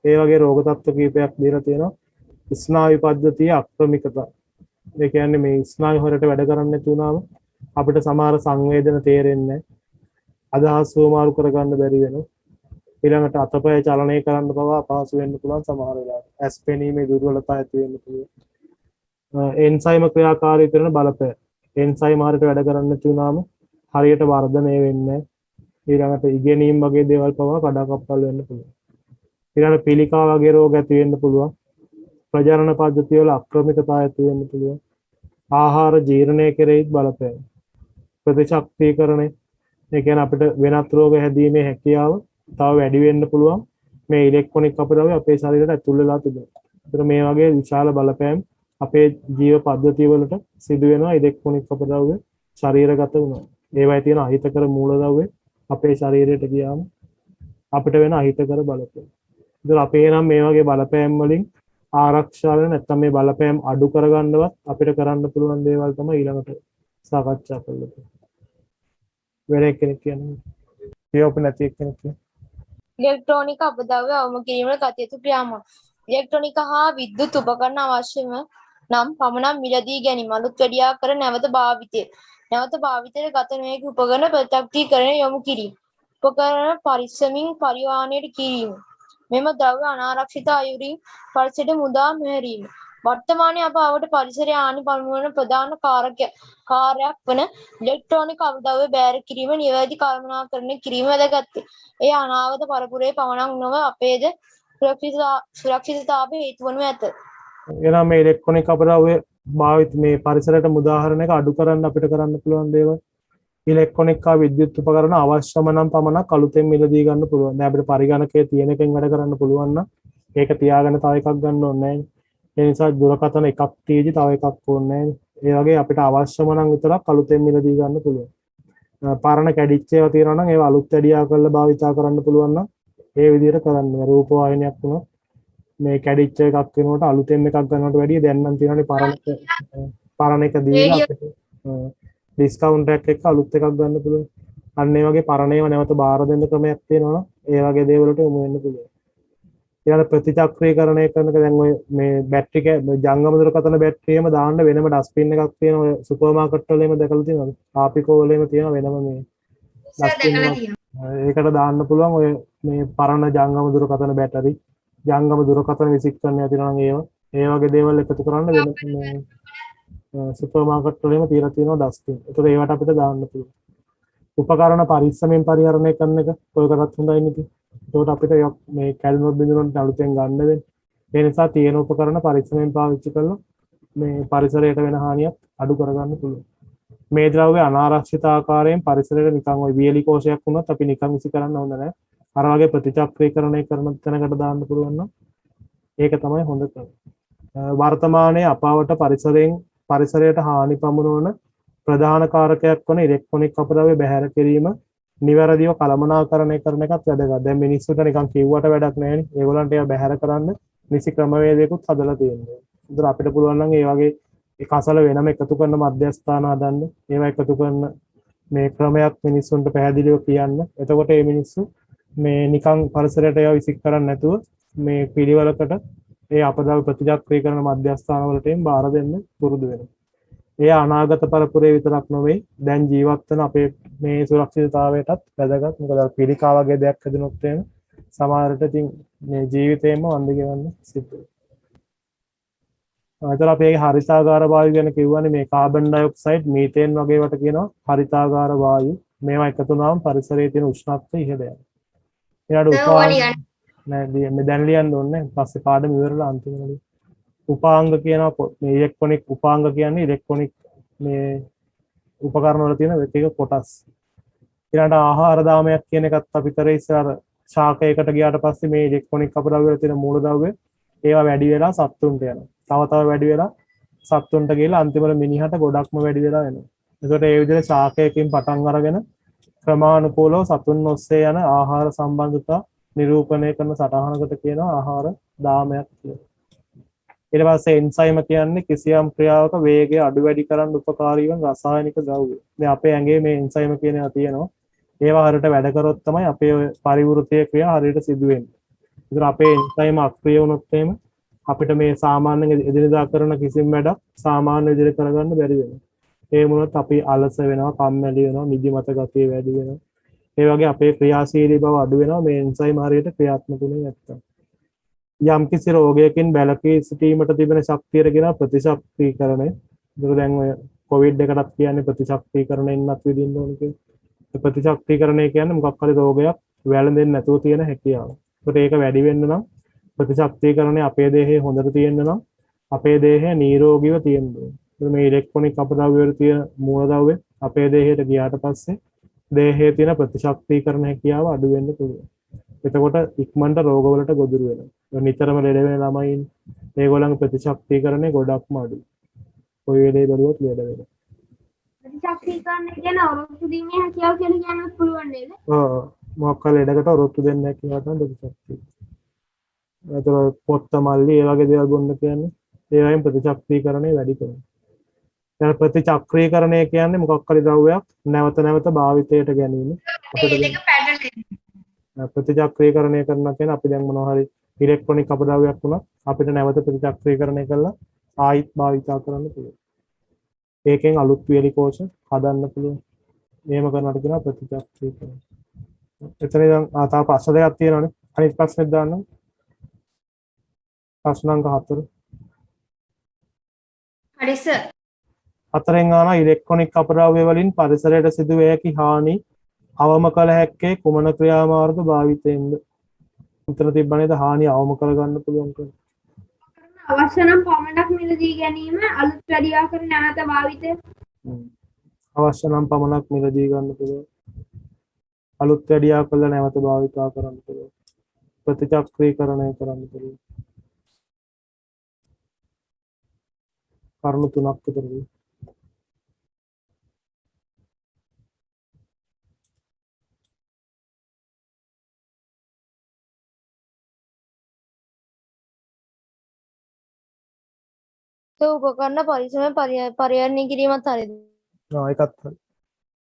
ඒ වගේ රෝග තත්ත්ව කීපයක් දීලා තියෙනවා. ස්නායු පද්ධතිය අක්‍රමිකතා. ඒ කියන්නේ මේ ස්නායු හොරට වැඩ කරන්නේ නැති වුණාම අපිට සමහර සංවේදන තේරෙන්නේ නැහැ. අදහස් වමාරු කරගන්න බැරි වෙනවා. ඊළඟට අතපය චලනය කරන්න පවා අපහසු වෙන්න පුළුවන් සමහර වෙලාවට. ඇස් පෙනීමේ දුර්වලතා ඇති වෙන්න පුළුවන්. එන්සයිම ක්‍රියාකාරීත්වයට බලපෑම. එන්සයිම හරියට වැඩ කරන්නේ නැති වුණාම හරියට වර්ධනය වෙන්නේ ඊළඟට ඉගෙනීම් වගේ දේවල් පවා කඩාකප්පල් වෙන්න පුළුවන්. ඊළඟට පිළිකා වගේ රෝග ඇති වෙන්න පුළුවන්. ප්‍රජනන පද්ධතිය වල අක්‍රමිකතා ඇති වෙන්න පුළුවන්. ආහාර ජීර්ණය කෙරෙහිත් බලපෑම. ප්‍රතිශක්තිකරණය ඒ කියන්නේ අපිට වෙනත් රෝග හැදීමේ හැකියාව තව වැඩි වෙන්න පුළුවන්. මේ ඉලෙක්ට්‍රොනික අපද්‍රව්‍ය අපේ ශරීරයට ඇතුල් වෙලා තිබෙනවා. ඒතර මේ වගේ විශාල බලපෑම් අපේ ජීව පද්ධතිය වලට සිදු වෙනවා ඉලෙක්ට්‍රොනික අපද්‍රව්‍ය ශරීරගත වුණා. ඒවයි තියෙන අහිතකර මූලද්‍රව්‍ය අපේ ශරීරයට ගියාම අපිට වෙන අහිතකර බලපෑම්. ඒතර අපේ නම් මේ වගේ බලපෑම් වලින් ආරක්ෂා වෙන නැත්නම් මේ බලපෑම් අඩු කරගන්නවත් අපිට කරන්න පුළුවන් දේවල් තමයි ඊළඟට සාකච්ඡා කරන්න. වෙන කෙනෙක් කියන්නේ. ඒ ඔප නැති කෙනෙක් කියන්නේ. ඉලෙක්ට්‍රෝනික අපද්‍රව්‍ය අවම කිරීමට ගත යුතු ක්‍රියාමාර්ග. ඉලෙක්ට්‍රොනික හා විද්‍යුත් උපකරණ අවශ්‍යම නම් පමණක් මිලදී ගැනීම, අලුත් වැඩියා කර නැවත භාවිතය. නැවත භාවිතයට ගත නොහැකි උපකරණ ප්‍රත්‍යක්ෂීකරණය යොමු කිරීම. උපකරණ පරිස්සමින් පරිහරණය කිරීම. මෙම ද්‍රව්‍ය අනාරක්ෂිත අයුරින් පරිසරයට මුදා මෙහැරීම. වර්තමානයේ අප අවට පරිසරය හානි පමුණුවන ප්‍රධාන කාර්යයක් වන ඉලෙක්ට්‍රොනික අපද්‍රව්‍ය බැහැර කිරීම නිවැරදි කළමනාකරණය කිරීම වැදගත්. එය අනාගත පරපුරේ පමණක් නොව අපේද සුරක්ෂිතතාවය හේතු වනු ඇත. එනම් මේ ඉලෙක්ට්‍රොනික අපද්‍රව්‍ය භාවිත මේ පරිසරයට මුදාහරණයක අඩු කරන්න අපිට කරන්න පුළුවන් දේවල්. ඉලෙක්ට්‍රොනික හා විද්‍යුත් උපකරණ අවශ්‍යම නම් පමණක් අලුතෙන් මිලදී ගන්න පුළුවන්. දැන් අපිට පරිගණකයේ තියෙන එකෙන් වැඩ කරන්න පුළුවන් නම් ඒක තියාගෙන තව එකක් ගන්න ඕනේ නැහැ. ඒ නිසා දුරකථන එකක් තියෙදි තව එකක් ඕනේ නැහැ. ඒ වගේ අපිට අවශ්‍යම නම් විතරක් අලුතෙන් මිලදී ගන්න පුළුවන්. පරණ කැඩිච්ච ඒවා තියෙනවා නම් ඒවා අලුත් වැඩියා කරලා භාවිතා කරන්න පුළුවන් නම් ඒ විදිහට කරන්න. රූප වාහිනියක් වුණොත් මේ කැඩිච්ච එකක් වෙනකොට අලුතෙන් එකක් ගන්නවට වැඩිය දැන් නම් තියෙනවානේ පරණ එක දීලා අපිට ඩිස්කවුන්ට් එකක් එක්ක අලුත් එකක් ගන්න පුළුවන්. අන්න ඒ වගේ පරණ ඒවා නැවත බාර දෙන්න ක්‍රමයක් තියෙනවා. ඒ වගේ දේවල්ට යොමු වෙන්න පුළුවන්. ඊළඟ ප්‍රතිචක්‍රීකරණය කරනක දැන් ඔය මේ බැටරි ජංගම දුරකථන බැටරියම දාන්න වෙනම ඩස්බින් එකක් තියෙනවා. ඔය සුපර් මාකට් වල එහෙම දැකලා තියෙනවද? ආපිකෝ වල එහෙම තියෙනවා වෙනම මේ ඒකට දාන්න පුළුවන් ඔය මේ පරණ ජංගම දුරකථන බැටරි ජංගම දුරකථන විසිකරණය තියෙනවා නම් ඒ වගේ දේවල් එකතු කරන්න වෙන මේ සුපර් මාකට් වල එහෙම තියලා තියෙනවා ඩස්බින්. ඒතකොට ඒවට අපිට දාන්න පුළුවන්. උපකරණ පරිස්සමෙන් පරිහරණය කරන එක ඔයකටත් හොඳයි නේ. ඒකට අපිට මේ කැඩුනොත් බිඳුනොත් අලුතෙන් ගන්න වෙන්නේ. ඒ නිසා තියෙන උපකරණ පරිස්සමෙන් පාවිච්චි කරලා මේ පරිසරයට වෙන හානියක් අඩු කරගන්න පුළුවන්. මේ ද්‍රව්‍ය අනාරක්ෂිත ආකාරයෙන් පරිසරයට නිකන් ওই වියලි කෝෂයක් වුණත් අපි නිකන් විසි කරන්න හොඳ නැහැ. අර වගේ ප්‍රතිචක්‍රීකරණය කරන තැනකට දාන්න පුළුවන් නම් ඒක තමයි හොඳ ක්‍රමය. වර්තමානයේ අපාවට පරිසරයට හානි පමුණුවන ප්‍රධාන කාරකයක් වන ඉලෙක්ට්‍රොනික අපද්‍රව්‍ය බැහැර කිරීම නිවැරදිව කළමනාකරණය කරන එකත් වැදගත්. දැන් මිනිස්සුන්ට නිකන් කිව්වට වැඩක් නැහැ නේ. ඒගොල්ලන්ට ඒවා බැහැර කරන්න නිසි ක්‍රමවේදයකුත් හදලා තියෙනවා. ඒතර අපිට පුළුවන් නම් ඒ වගේ කසල වෙනම එකතු කරන මධ්‍යස්ථාන හදන්න. ඒවා එකතු කරන මේ ක්‍රමයක් මිනිස්සුන්ට පැහැදිලිව කියන්න. එතකොට මේ මිනිස්සු මේ නිකන් පරිසරයට ඒවා විසික් කරන්නේ නැතුව මේ පිළිවෙලකට ඒ අපද්‍රව්‍ය ප්‍රතිචක්‍රීකරණ මධ්‍යස්ථාන වලටම බාර දෙන්න පුරුදු වෙනවා. ඒ අනාගත පරපුරේ විතරක් නෙවෙයි දැන් ජීවත් වෙන අපේ මේ සුරක්ෂිතතාවයටත් වැදගත්. මොකද පිළිකා වගේ දෙයක් හදුනොත් එහෙම සමහරට ඉතින් මේ ජීවිතේම වන්දි ගෙවන්න සිද්ධ වෙනවා. ඒතර අපි හරිතාගාර වායු ගැන කියවනේ මේ කාබන් ඩයොක්සයිඩ්, මීතේන් වගේ වට කියනවා හරිතාගාර වායු. මේවා එකතු වුණාම පරිසරයේ තියෙන උෂ්ණත්වය ඉහළ යනවා. ඊළඟට මේ දැන් ලියන්න ඕනේ. පස්සේ පාඩම ඉවරලා අන්තිමට උපාංග කියනවා මේ ඉලෙක්ට්‍රොනික උපාංග කියන්නේ ඉලෙක්ට්‍රොනික මේ උපකරණ වල තියෙන එක කොටස්. ඊළඟට ආහාර දාමයක් කියන එකත් අපි කරේ ඉස්සර ශාකයකට ගියාට පස්සේ මේ ඉලෙක්ට්‍රොනික අපද්‍රව්‍ය වල තියෙන මූලද්‍රව්‍ය ඒවා වැඩි වෙලා සත්තුන්ට යනවා. තව වැඩි වෙලා සත්තුන්ට ගිහලා අන්තිමට මිනිහට ගොඩක්ම වැඩි වෙලා එනවා. ඒකට ඒ විදිහට ශාකයකින් පටන් අරගෙන ක්‍රමානුකූලව සතුන් ඔස්සේ යන ආහාර සම්බන්ධතා නිරූපණය කරන සටහනකට කියනවා ආහාර දාමයක් කියලා. ඊට පස්සේ එන්සයිම කියන්නේ කිසියම් ක්‍රියාවක වේගය අඩු වැඩි කරන්න උපකාරී වන රසායනික ද්‍රව්‍ය. දැන් අපේ ඇඟේ මේ එන්සයිම කියන ඒවා තියෙනවා. ඒවා හරියට වැඩ කරොත් තමයි අපේ පරිවෘත්තීය ක්‍රියා හරියට සිදු වෙන්නේ. ඒතර අපේ එන්සයිම අක්‍රිය වුණොත් එහෙම අපිට මේ සාමාන්‍යයෙන් එදිනෙදා කරන කිසිම වැඩක් සාමාන්‍ය විදිහට කරගන්න බැරි වෙනවා. ඒ වුණොත් අපි අලස වෙනවා, කම්මැලි වෙනවා, නිදිමත ගතිය වැඩි වෙනවා. ඒ වගේ අපේ ක්‍රියාශීලී බව අඩු වෙනවා මේ එන්සයිම හරියට ක්‍රියාත්මක වෙන්නේ නැත්නම්. යම්කිසි රෝගයකින් බැලකී සිටීමට තිබෙන ශක්තියට කියන ප්‍රතිශක්තිකරණය. ඒක දැන් ඔය කොවිඩ් එකටත් කියන්නේ ප්‍රතිශක්තිකරණයෙන්වත් විදින්න ඕන කියලා. ඒ ප්‍රතිශක්තිකරණය කියන්නේ මොකක් හරි රෝගයක් වැළඳෙන්නේ නැතුව තියෙන හැකියාව. ඒකට ඒක වැඩි වෙන්න නම් ප්‍රතිශක්තිකරණය අපේ දේහයේ හොඳට තියෙන්න නම් අපේ දේහය නිරෝගීව තියෙන්න ඕනේ. මේ ඉලෙක්ට්‍රොනික අපද්‍රව්‍ය වල තියෙන මූලද්‍රව්‍ය අපේ දේහයට ගියාට පස්සේ දේහයේ තියෙන ප්‍රතිශක්තිකරණ හැකියාව අඩු වෙන්න පුළුවන්. එතකොට ඉක්මනට රෝගවලට ගොදුරු වෙනවා. නිතරම ලෙඩ වෙන ළමයින් ඒගොල්ලන්ගේ ප්‍රතිශක්තිකරණය ගොඩක්ම අඩුයි. කොයි වෙලේ බැලුවත් ලෙඩ වෙනවා. ප්‍රතිශක්තිකරණය කියන්නේ ඔරොත්තු දීමේ හැකියාව කියලා කියන්නත් පුළුවන් නේද? ඔව්. මොකක් හරි ලෙඩකට ඔරොත්තු දෙන්න හැකියාව තමයි ප්‍රතිශක්තිය. ඒතර පොත්ත මල්ලි ඒ වගේ දේවල් බොන්න කියන්නේ ඒ වගේම ප්‍රතිශක්තිකරණය වැඩි කරනවා. දැන් ප්‍රතිචක්‍රීකරණය කියන්නේ මොකක් හරි ද්‍රව්‍යයක් නැවත නැවත භාවිතයට ගැනීම. ප්‍රතිචක්‍රීකරණය කරනවා කියන්නේ අපි දැන් මොනවා හරි ඉලෙක්ට්‍රොනික අපද්‍රව්‍යයක් වුණා අපිට නැවත ප්‍රතිචක්‍රීකරණය කරලා ආයිත් භාවිතා කරන්න පුළුවන්. ඒකෙන් අලුත් වියලි කෝෂ හදන්න පුළුවන්. එහෙම කරනකොට කියනවා ප්‍රතිචක්‍රීකරණය. එතන ඉඳන් තව ප්‍රශ්න දෙකක් තියෙනවානේ. අනිත් ප්‍රශ්නෙත් දාන්නම්. ප්‍රශ්න අංක 4. හරි සර්. හතරෙන් ආන ඉලෙක්ට්‍රොනික අපද්‍රව්‍ය වලින් පරිසරයට සිදුවිය හැකි හානි අවම කළ හැක්කේ කුමන ක්‍රියාමාර්ග භාවිතයෙන්ද? උත්තර තිබ්බනේද හානි අවම කර ගන්න පුළුවන් කියලා. අවශ්‍ය නම් පමණක් මිලදී ගැනීම අලුත් වැඩියා කර නැවත භාවිතය. අවශ්‍ය නම් පමණක් මිලදී ගන්න පුළුවන්. අලුත් වැඩියා කළ නැවත භාවිතා කරන්න පුළුවන්. ප්‍රතිචක්‍රීකරණය කරන්න පුළුවන්. කරුණු 3ක් විතරයි. ඒ උපකරණ පරිස්සමෙන් පරිහරණය කිරීමත් හරියද? ඒකත් හරි.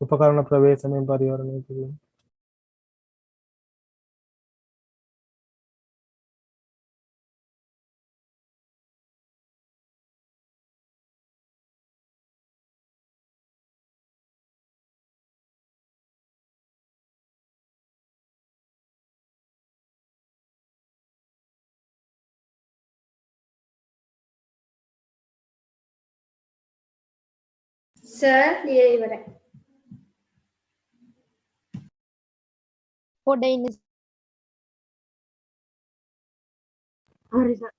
උපකරණ ප්‍රවේශමෙන් පරිහරණය කිරීම. සර් ලියලා ඉවරයි. පොඩ ඉන්න. හරි සර්.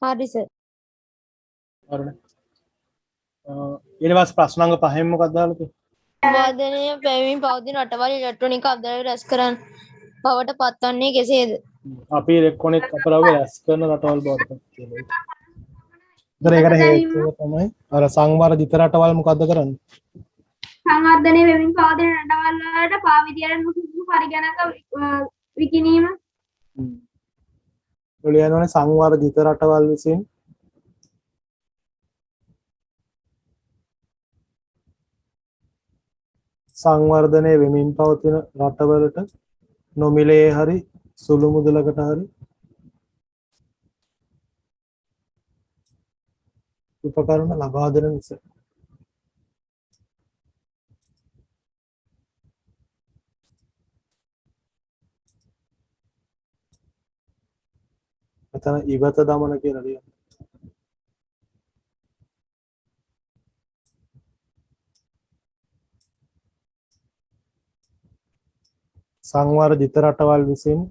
හරි සර්. හරිනේ. ඊට පස්සේ ප්‍රශ්න අංක 5න් මොකක්ද දාලා තියෙන්නේ? වාදනය පැමිණි පවතින රටවල් ඉලෙක්ට්‍රොනික අපද්‍රව්‍ය රැස් කරන බවට පත්වන්නේ කෙසේද? අපි ඉලෙක්ට්‍රොනික අපද්‍රව්‍ය රැස් කරන රටවල් බවට පත් වෙනවා. ඒකට හේතුව තමයි අර සංවර්ධිත රටවල් මොකද්ද කරන්නේ? සංවර්ධනය වෙමින් පවතින රටවල් වලට පාවිතියට නුසුදුසු පරිගණක විකිණීම. ඔලියනෝනේ සංවර්ධිත රටවල් විසින් සංවර්ධනය වෙමින් පවතින රටවලට නොමිලේ හරි සුළු මුදලකට හරි උපකරණ ලබා දෙන නිසා. අතන ඉවත දමන කියලා ලියන්න. සංවර්ධිත රටවල් විසින්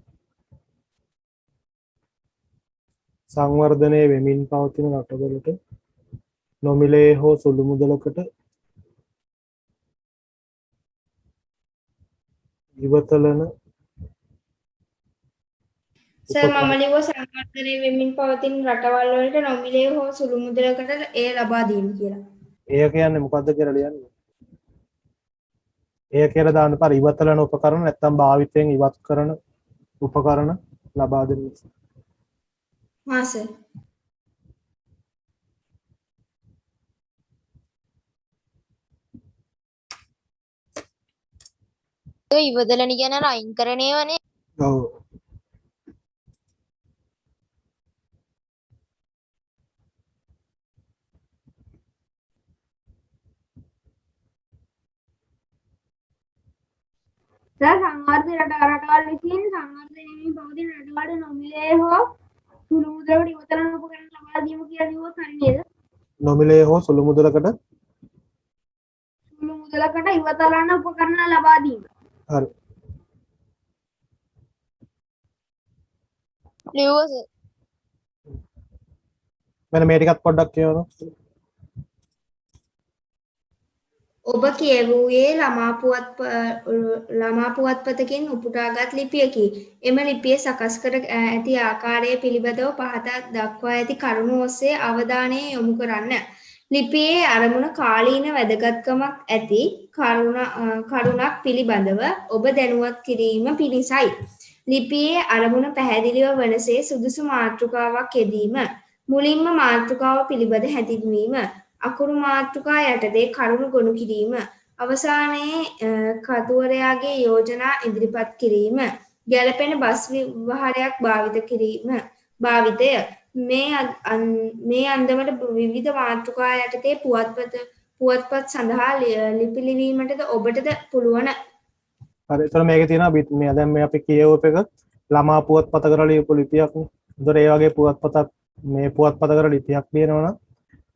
සංවර්ධනය වෙමින් පවතින රටවලට නොමිලේ හෝ සුළු මුදලකට ඉවතලන සර් මම ලිව්වා සංවර්ධනය වෙමින් පවතින රටවල් වලට නොමිලේ හෝ සුළු මුදලකට එය ලබා දීම කියලා. එය කියන්නේ මොකද්ද කියලා ලියන්න. එය කියලා දාන්න පාර ඉවතලන උපකරණ නැත්නම් භාවිතයෙන් ඉවත් කරන උපකරණ ලබා දෙන නිසා. හා සර්. ඒ ඉවදලන කියන අර අයින් කරන ඒවානේ. ඔව්. සංවර්ධන රටවල් විසින් සංවර්ධනය වෙමින් පවතින රටවල්ට නොමිලේ හෝ සුළු මුදලකට ඉවතලන උපකරණ ලබා දීම කියලා කිව්වොත් හරි නේද? නොමිලේ හෝ සුළු මුදලකට සුළු මුදලකට ඉවතලන උපකරණ ලබා දීම. හරි. ලිව්වා සර්. මෙන්න මේ ටිකත් පොඩ්ඩක් කියවනවා. ඔබ කියවූයේ ළමා පුවත්පතකින් උපුටාගත් ලිපියකි. එම ලිපිය සකස් කර ඇති ආකාරය පිළිබඳව පහත දක්වා ඇති කරුණු ඔස්සේ අවධානය යොමු කරන්න. ලිපියේ අරමුණ කාලීන වැදගත්කමක් ඇති කරුණක් පිළිබඳව ඔබ දැනුවත් කිරීම පිණිසයි. ලිපියේ අරමුණ පැහැදිලිව වනසේ සුදුසු මාතෘකාවක් යෙදීම. මුලින්ම මාතෘකාව පිළිබඳ හැඳින්වීම. අකුරු මාතෘකා යටතේ කරුණු ගොනු කිරීම. අවසානයේ කතුවරයාගේ යෝජනා ඉදිරිපත් කිරීම. ගැළපෙන බස් ව්‍යවහාරයක් භාවිතය. මේ අන්දමට විවිධ මාතෘකා යටතේ පුවත්පත් සඳහා ලිපි ලිවීමටද ඔබටද පුළුවන්. හරි. එතන මේකේ තියෙනවා මේ දැන් මේ අපි කියවපු එක ළමා පුවත්පතකට ලියපු ලිපියක්. ඒතර ඒ වගේ පුවත්පතක් මේ පුවත්පතකට ලිපියක් ලියනවා නම්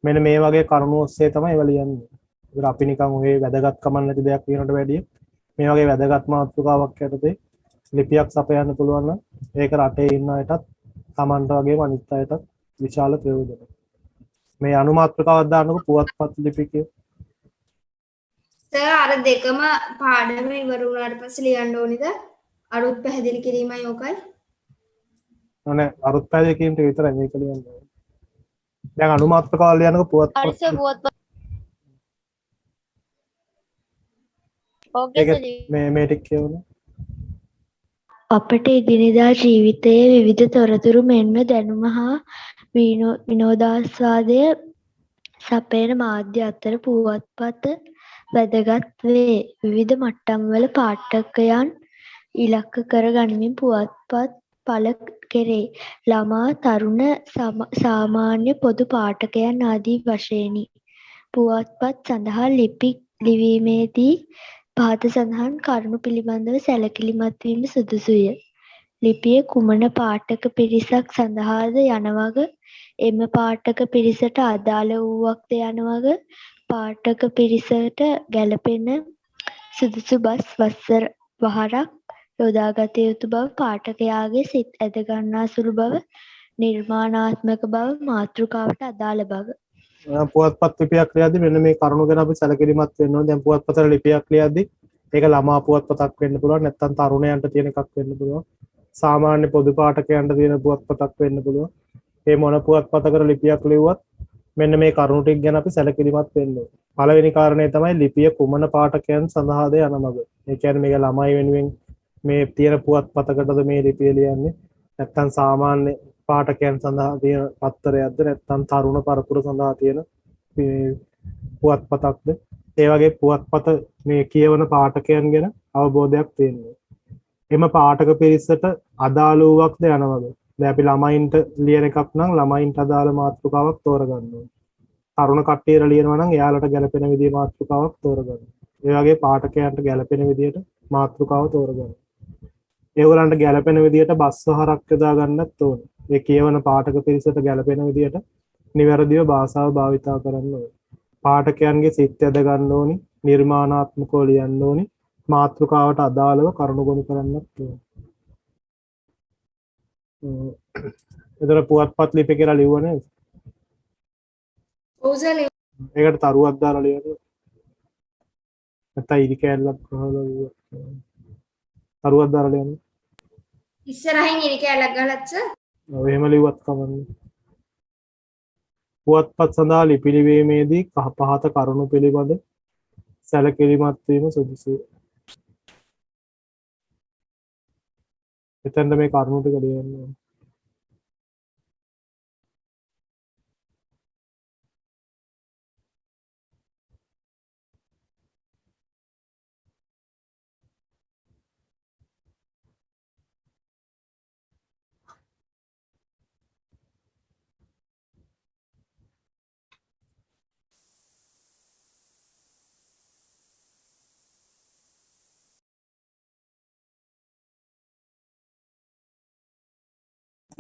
මෙන්න මේ වගේ කරුණු ඔස්සේ තමයි ඒවා ලියන්නේ. ඒතර අපි නිකන් ඔය වැදගත්කම නැති දෙයක් ලියනට වැඩිය මේ වගේ වැදගත් මාතෘකාවක් යටතේ ලිපියක් සපයන්න පුළුවන් නම් ඒක රටේ ඉන්න අයටත් Tamanට වගේම අනිත් අයටත් විශාල ප්‍රයෝජනයක්. මේ අනුමාත්‍රකාවක් දාන්නකො පුවත්පත් ලිපි කිය. සර් අර දෙකම පාඩම ඉවර වුණාට පස්සේ ලියන්න ඕනිද? අරුත් පැහැදිලි කිරීමයි ඕකයි. නෑ අරුත් පැහැදිලි කිරීම ටික විතරයි මේක ලියන්නේ. දැන් අනුමාත්‍රකාවක් ලියනකො හරි පුවත්පත් සර් පුවත්පත්. ඕකේ සර්. මේ ටික කියවන්න. අපට එදිනෙදා ජීවිතයේ විවිධ තොරතුරු මෙන්ම දැනුම හා විනෝදාස්වාදය සපයන මාධ්‍ය අතර පුවත්පත වැදගත් වේ. විවිධ මට්ටම්වල පාඨකයන් ඉලක්ක කර ගනිමින් පුවත්පත් පළ කෙරේ. ළමා, තරුණ, සාමාන්‍ය පොදු පාඨකයන් ආදී වශයෙනි. පුවත්පත් සඳහා ලිපි ලිවීමේදී පහත සඳහන් කරුණු පිළිබඳව සැලකිලිමත් වීම සුදුසුය. ලිපිය කුමන පාඨක පිරිසක් සඳහාද යන වග, එම පාඨක පිරිසට අදාළ වූවක්ද යන වග, පාඨක පිරිසට ගැළපෙන සුදුසු බස් වහරක් යොදාගත යුතු බව, පාඨකයාගේ සිත් ඇදගන්නා සුළු බව, නිර්මාණාත්මක බව, මාතෘකාවට අදාළ බව. පුවත්පත් ලිපියක් ලියද්දි මෙන්න මේ කරුණු ගැන අපි සැලකිලිමත් වෙන්න ඕනේ. දැන් පුවත්පතට ලිපියක් ලියද්දි ඒක ළමා පුවත්පතක් වෙන්න පුළුවන්, නැත්නම් තරුණයන්ට තියෙන එකක් වෙන්න පුළුවන්. සාමාන්‍ය පොදු පාඨකයන්ට තියෙන පුවත්පතක් වෙන්න පුළුවන්. මේ මොන පුවත්පතකට ලිපියක් ලිව්වත් මෙන්න මේ කරුණු ටික ගැන අපි සැලකිලිමත් වෙන්න ඕනේ. පළවෙනි කාරණේ තමයි ලිපිය කුමන පාඨකයන් සඳහාද යන මඟ. ඒ කියන්නේ මේක ළමයි වෙනුවෙන් මේ තියෙන පුවත්පතකටද මේ ලිපිය ලියන්නේ, නැත්නම් සාමාන්‍ය පාඨකයන් සඳහා තියෙන පත්තරයක්ද, නැත්නම් තරුණ පරපුර සඳහා තියෙන පුවත්පතක්ද. ඒ වගේ පුවත්පත මේ කියවන පාඨකයන් ගැන අවබෝධයක් තියෙනවා. එම පාඨක පිරිසට අදාළ වූවක්ද යනවද? දැන් අපි ළමයින්ට ලියන එකක් නම් ළමයින්ට අදාළ මාතෘකාවක් තෝරගන්න ඕනේ. තරුණ කට්ටියට ලියනවා නම් එයාලට ගැළපෙන විදිහේ මාතෘකාවක් තෝරගන්න. ඒ වගේ පාඨකයන්ට ගැළපෙන විදිහට මාතෘකාව තෝරගන්න. ඒගොල්ලන්ට ගැළපෙන විදිහට බස් වහරක් යොදා ගන්නත් ඕනේ. ඒ කියවන පාඨක පිරිසට ගැළපෙන විදිහට නිවැරදිව භාෂාව භාවිතා කරන්න ඕනේ. පාඨකයන්ගේ සිත් ඇද ගන්න ඕනි, නිර්මාණාත්මකව ලියන්න ඕනි, මාතෘකාවට අදාළව කරුණු ගොනු කරන්නත් ඕනේ. එතන පුවත්පත් ලිපි කියලා ලිව්ව නේද? ඔව් සර්. ඒකට තරුවක් දාලා ලියන්න. නැත්නම් ඉරි කෑල්ලක් ගහලා ලියන්න. තරුවක් දාලා ලියන්න. ඉස්සරහින් ඉරි කෑල්ලක් ගහලත් සර්. ඔව් එහෙම ලිව්වත් කමන්නේ. පුවත්පත් සඳහා ලිපි ලිවීමේදී පහත කරුණු පිළිබඳ සැලකිලිමත් වීම සුදුසුය. එතෙන්ද මේ කරුණු ටික ලියන්න.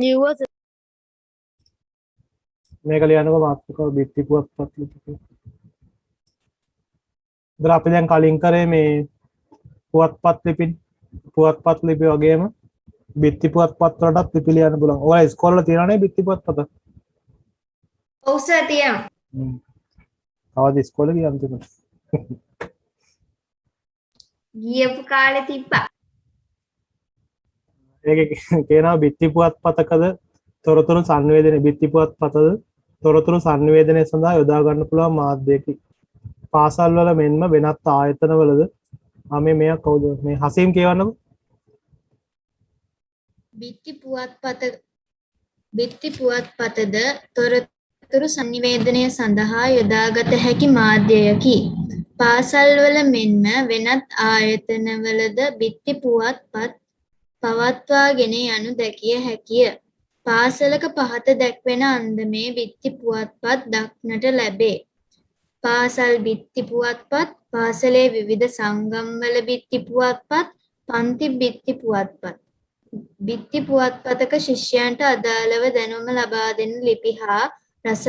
ලිව්වා සර්. මේක ලියන්නකො මාතෘකාව බිත්ති පුවත්පත් ලිපි. ඉතින් අපි දැන් කලින් කරේ මේ පුවත්පත් ලිපි වගේම බිත්ති පුවත්පත් වලටත් ලිපි ලියන්න පුළුවන්. ඔයාලා ඉස්කෝලේ තියෙනවනේ බිත්ති පුවත්පත. ඔව් සර් තියෙනවා. කවද ඉස්කෝලේ ගියන් තිබුණා. ගියපු කාලේ තිබ්බා. ඒකේ කියනවා බිත්ති පුවත්පතකද තොරතුරු සංවේදනය බිත්ති පුවත්පතද තොරතුරු සංවේදනය සඳහා යොදා ගන්න පුළුවන් මාධ්‍යයකි. පාසල් වල මෙන්ම වෙනත් ආයතන වලද මෙයා කවුද මේ හසීම් කියවන්නකො. බිත්ති පුවත්පතද තොරතුරු සංනිවේදනය සඳහා යොදාගත හැකි මාධ්‍යයකි. පාසල්වල මෙන්ම වෙනත් ආයතනවලද බිත්ති පුවත්පත් පවත්වාගෙන යනු දැකිය හැකිය. පාසලක පහත දැක්වෙන අන්දමේ බිත්ති පුවත්පත් දක්නට ලැබේ. පාසල් බිත්ති පුවත්පත්, පාසලේ විවිධ සංගම්වල බිත්ති පුවත්පත්, පන්ති බිත්ති පුවත්පත්. බිත්ති පුවත්පතක ශිෂ්‍යයන්ට අදාළව දැනුම ලබා දෙන ලිපි හා රස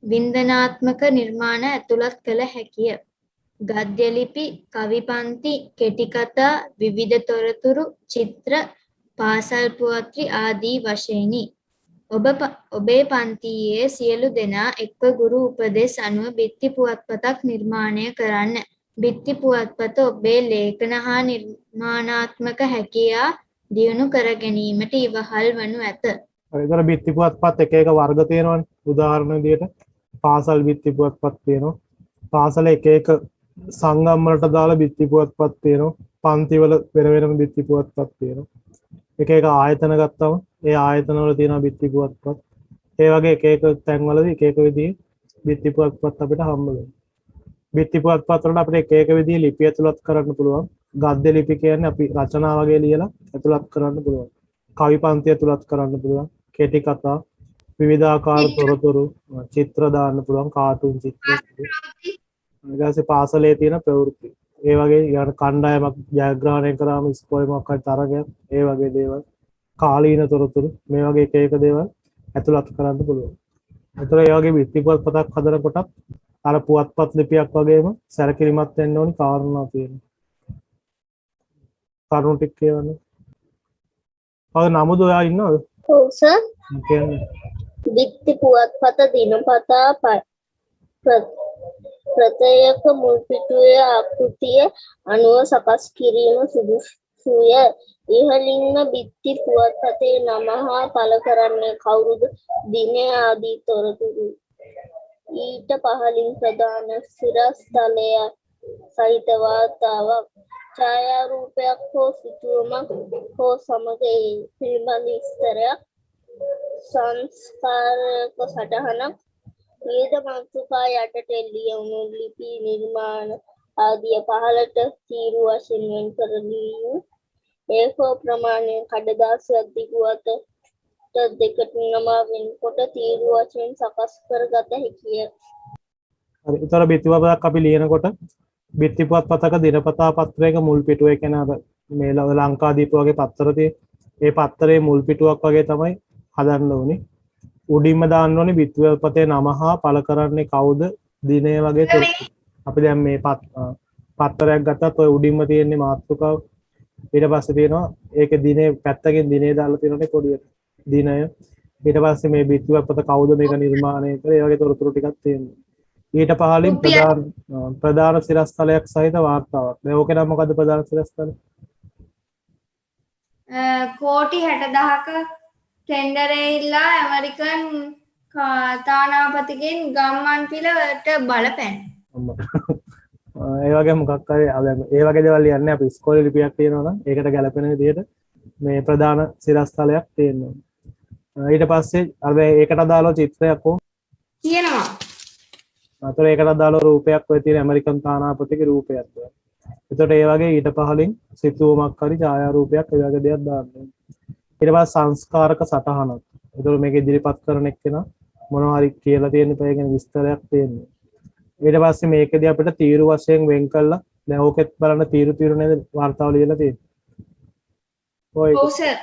වින්දනාත්මක නිර්මාණ ඇතුළත් කළ හැකිය. ගද්‍ය ලිපි, කවි පන්ති, කෙටි කතා, විවිධ තොරතුරු, චිත්‍ර, පාසල් පුවත්‍රි ආදී වශයෙනි. ඔබේ පන්තියේ සියලු දෙනා එක්ව ගුරු උපදෙස් අනුව බිත්ති පුවත්පතක් නිර්මාණය කරන්න. බිත්ති පුවත්පත ඔබේ ලේඛන හා නිර්මාණාත්මක හැකියා දියුණු කර ගැනීමට ඉවහල් වනු ඇත. ඒතර බිත්ති පුවත්පත් එක එක වර්ග තියෙනවානේ. උදාහරණ විදියට පාසල් බිත්ති පුවත්පත් තියෙනවා. පාසල එක එක සංගම් වලට දාලා බිත්ති පුවත්පත් තියෙනවා. පන්ති වල වෙන වෙනම බිත්ති පුවත්පත් තියෙනවා. එක එක ආයතන ගත්තම ඒ ආයතන වල තියෙන බිත්ති පුවත්පත් ඒ වගේ එක එක තැන්වලදී එක එක විදිහේ බිත්ති පුවත්පත් අපිට හම්බ වෙනවා. බිත්ති පුවත්පත් වලට අපිට එක එක විදිහේ ලිපි ඇතුළත් කරන්න පුළුවන්. ගද්‍ය ලිපි කියන්නේ අපි රචනා වගේ ලියලා ඇතුළත් කරන්න පුළුවන්. කවි පන්ති ඇතුළත් කරන්න පුළුවන්. කෙටි කතා, විවිධාකාර තොරතුරු, චිත්‍ර දාන්න පුළුවන්, කාටුන් චිත්‍ර. ඊට පස්සේ පාසලේ තියෙන ප්‍රවෘත්ති. ඒ වගේ යන කණ්ඩායමක් ජයග්‍රහණය කරාම ඉස්කෝලේ මොකක් හරි තරගයක් ඒ වගේ දේවල් කාලීන තොරතුරු මේ වගේ එක එක දේවල් ඇතුළත් කරන්න පුළුවන්. ඒතර ඒ වගේ බිත්ති පුවත්පතක් හදනකොටත් අර පුවත්පත් ලිපියක් වගේම සැලකිලිමත් වෙන්න ඕනි කාරණා තියෙනවා. කරුණු ටික කියවන්න. ඔය නමුදු ඔයා ඉන්නවද? ඔව් සර්. කියන්නේ බිත්ති පුවත්පත දිනපතා ප්‍රත්‍යයක මුල් පිටුවේ ආකෘතිය අනුව සකස් කිරීම සුදුසුය. ඉහළින්ම බිත්ති පුවත්පතේ නම හා පළ කරන්නේ කවුරුද, දිනය ආදී තොරතුරු. ඊට පහළින් ප්‍රධාන සිරස්තලය සහිත වාර්තාවක්, ඡායාරූපයක් හෝ සිතුවමක් හෝ සමග ඒ පිළිබඳ විස්තරයක්, සංස්කාරක සටහනක්, විවිධ මාතෘකා යටට ලියවුණු ලිපි නිර්මාණ ආදිය පහළට තීරු වශයෙන් වෙන් කර ලියූ ඒකෝ ප්‍රමාණය කඩදාසියක් දිගු අතට දෙකට නමා වෙනකොට තීරු වශයෙන් සකස් කරගත හැකිය. හරි. ඒතර බිත්ති පුවත්පතක් අපි ලියනකොට බිත්ති පුවත්පතක දිනපතා පත්‍රයක මුල් පිටුව කියන අර මේ ලංකාදීප වගේ පත්තර තියෙන ඒ පත්තරේ මුල් පිටුවක් වගේ තමයි හදන්න ඕනේ. උඩින්ම දාන්න ඕනේ බිත්ති පුවත්පතේ නම හා පළ කරන්නේ කවුද, දිනය වගේ තොරතුරු. අපි දැන් මේ පත්තරයක් ගත්තත් ඔය උඩින්ම තියෙන්නේ මාතෘකාව. ඊට පස්සේ තියෙනවා ඒකේ දිනේ පැත්තකින් දිනේ දාලා තියෙනනේ පොඩියට දිනය. ඊට පස්සේ මේ බිත්ති පුවත්පත කවුද මේක නිර්මාණය කරේ, ඒ වගේ තොරතුරු ටිකක් තියෙනවා. ඊට පහළින් ප්‍රධාන සිරස්තලයක් සහිත වාර්තාවක්. දැන් ඕකේ නම මොකද්ද ප්‍රධාන සිරස්තල? කෝටි 60000ක ටෙන්ඩර් එilla ඇමරිකන් තානාපතිගෙන් ගම්මන්පිලට බලපෑන. ඒ වගේ මොකක් හරි ඒ වගේ දේවල් ලියන්නේ අපි ඉස්කෝලේ ලිපියක් තියෙනවා නම් ඒකට ගැලපෙන විදිහට මේ ප්‍රධාන සිරස්තලයක් තියෙනවා. ඊට පස්සේ අර ඒකට අදාළව චිත්‍රයක් හෝ තියෙනවා. අතට ඒකට අදාළව රූපයක් ඔය තියෙන ඇමරිකන් තානාපතිගේ රූපයක්. එතකොට ඒ වගේ ඊට පහළින් සිතුවමක් හරි ඡායාරූපයක් ඒ වගේ දෙයක් දාන්න. ඊට පස්සේ සංස්කාරක සටහනක්. එතකොට මේක ඉදිරිපත් කරන එක්කෙනා මොනවා හරි කියලා තියෙන පය ගැන විස්තරයක් තියෙනවා. ඊට පස්සේ මේකදී අපිට තීරු වශයෙන් වෙන් කළා. දැන් ඕකෙත් බලන්න තීරු නේද වார்த்தාව ලියලා තියෙන්නේ. ඔය ඔව් සර්.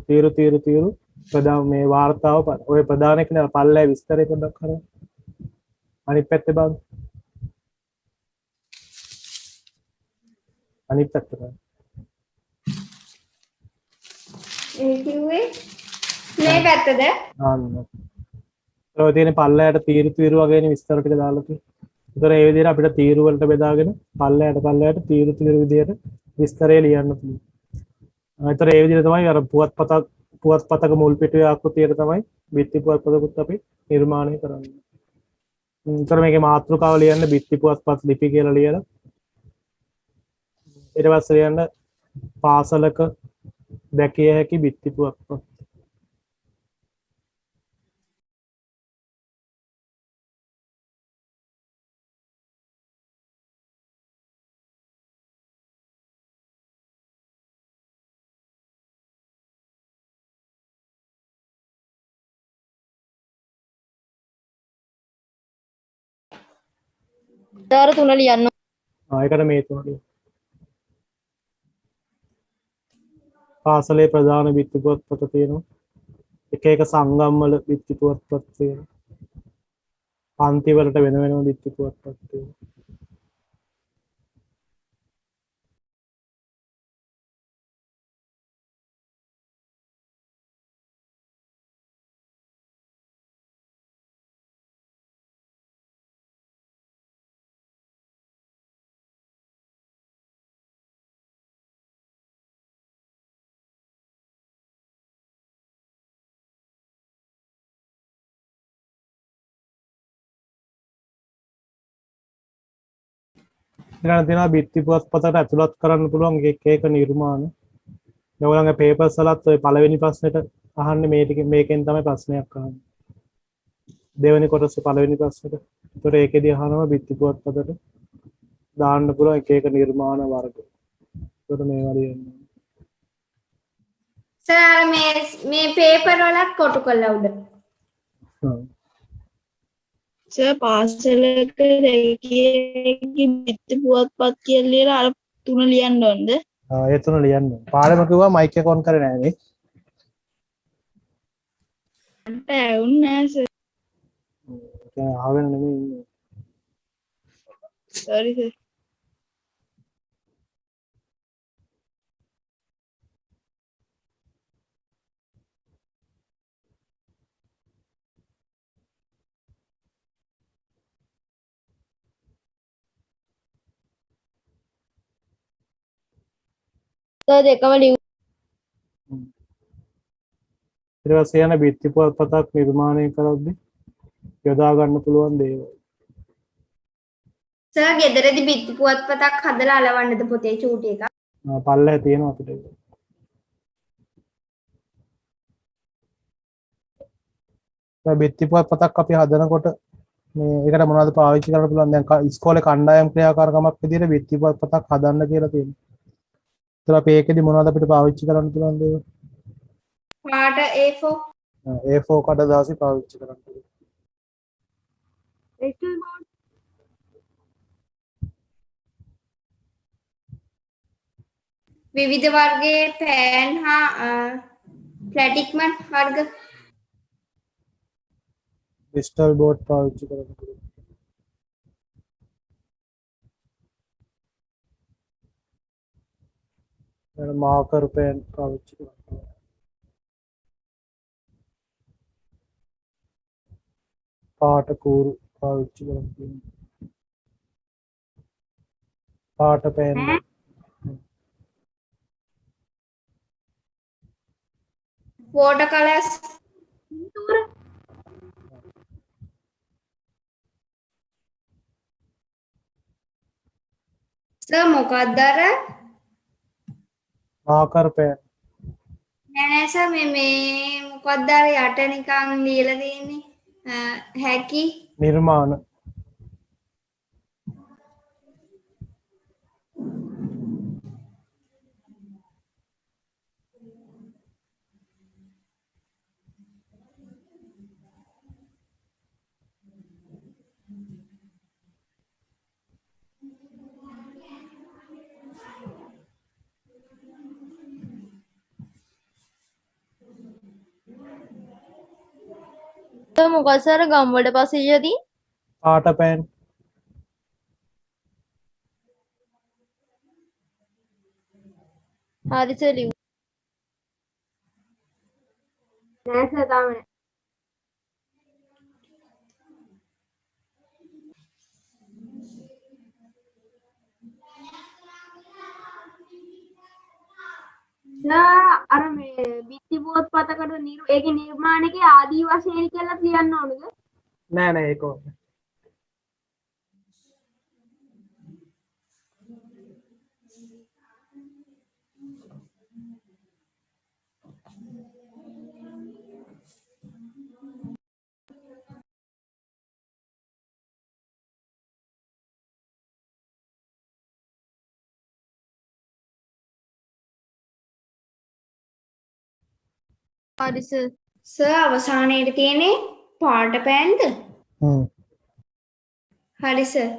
තීරු ප්‍රධාන මේ වාර්තාව ඔය ප්‍රධාන එක නේ පල්ලෑ විස්තරේ පොඩ්ඩක් කරන්න. අනිත් පැත්තේ බලන්න. අනිත් පැත්ත බලන්න. ඒ කිව්වේ මේ පැත්තද? ආන්න. ඔය තියෙන පල්ලයට තීරු වගේනේ විස්තර ටික දාලා තියෙන්නේ. ඒතර ඒ විදිහට අපිට තීරු වලට බෙදාගෙන පල්ලයට තීරු විදිහට විස්තරය ලියන්න පුළුවන්. ඒතර ඒ විදිහට තමයි අර පුවත්පතක මුල් පිටුවේ ආකෘතියට තමයි බිත්ති පුවත්පතකුත් අපි නිර්මාණය කරන්නේ. ඒතර මේකේ මාතෘකාව ලියන්න බිත්ති පුවත්පත් ලිපි කියලා ලියලා ඊට පස්සේ ලියන්න පාසලක දැකිය හැකි බිත්ති පුවත්පත්. දාර 3 ලියන්න. ඒකට මේ තුනයි. පාසලේ ප්‍රධාන බිත්ති පුවත්පත තියෙනවා. එක එක සංගම් වල බිත්ති පුවත්පත් තියෙනවා. පන්ති වලට වෙන වෙනම බිත්ති පුවත්පත් තියෙනවා. ඊළඟට තියෙනවා බිත්ති පුවත්පතට ඇතුළත් කරන්න පුළුවන් එක එක නිර්මාණ. ඔයගොල්ලන්ගේ පේපර්ස් වලත් ඔය පළවෙනි ප්‍රශ්නෙට අහන්නේ මේ ටික මේකෙන් තමයි ප්‍රශ්නයක් අහන්නේ. දෙවෙනි කොටසේ පළවෙනි ප්‍රශ්නෙට. ඒතර ඒකෙදී අහනවා බිත්ති පුවත්පතට දාන්න පුළුවන් එක එක නිර්මාණ වර්ග. ඒතර මේවා ලියන්න. සර් මේ පේපර් වලත් කොටු කළා උඩ. පාසලක දැකිය බිත්ති පුවත්පත් කියලා ලියලා අර 3 ලියන්න ඕනද? ඒ තුන ලියන්න. පාඩම කිව්වා මයික් එක ඔන් කරේ නෑ නේ. මට ඇහුන්නේ නෑ සර්. දැන් ආවෙන නෙමෙයි ඉන්නේ. Sorry sir. දෙකම ලියන්න. ඊට පස්සේ යන බිත්ති පුවත්පතක් නිර්මාණය කරද්දී යොදා ගන්න පුළුවන් දේවල්. සර් ගෙදරදී බිත්ති පුවත්පතක් හදලා අලවන්නද පොතේ චූටි එකක්? පල්ලේ තියෙනවා අපිට. බිත්ති පුවත්පතක් අපි හදනකොට මේ ඒකට මොනවද පාවිච්චි කරන්න පුළුවන්? දැන් ඉස්කෝලේ කණ්ඩායම් ක්‍රියාකාරකමක් විදිහට බිත්ති පුවත්පතක් හදන්න කියලා තියෙනවා. ඒතර අපි ඒකෙදි මොනවද අපිට පාවිච්චි කරන්න පුළුවන් දේවල්? පාට A4 A4 කඩදාසි පාවිච්චි කරන්න පුළුවන්. විවිධ වර්ගයේ පෑන් හා ප්ලැටික්මන් වර්ග ක්‍රිස්ටල් බෝඩ් පාවිච්චි කරන්න පුළුවන්. මාකර් පෑන් පාවිච්චි කරන්න පුළුවන්. පාට කූරු පාවිච්චි කරන්න පුළුවන්. පාට පෑන් water colors සර් මොකක්ද අර මාකර් පෑන් නෑ සර් මේ මොකක්ද අර යට නිකන් ලියලා තියෙන්නේ හැකි නිර්මාණ මොකද සර් ගම්වල පසේයදී පාට පෑන් හරි සර් ලිව් නෑ සර් තාම නෑ. අර මේ බිත්ති පුවත්පතකට ඒකේ නිර්මාණකේ ආදී වශයෙන් කියලා කියන්න ඕනද? නෑ නෑ ඒක ඕනේ. හරි සර් සර් අවසානයේ තියෙන්නේ පාට පෑන්ද? හරි සර්.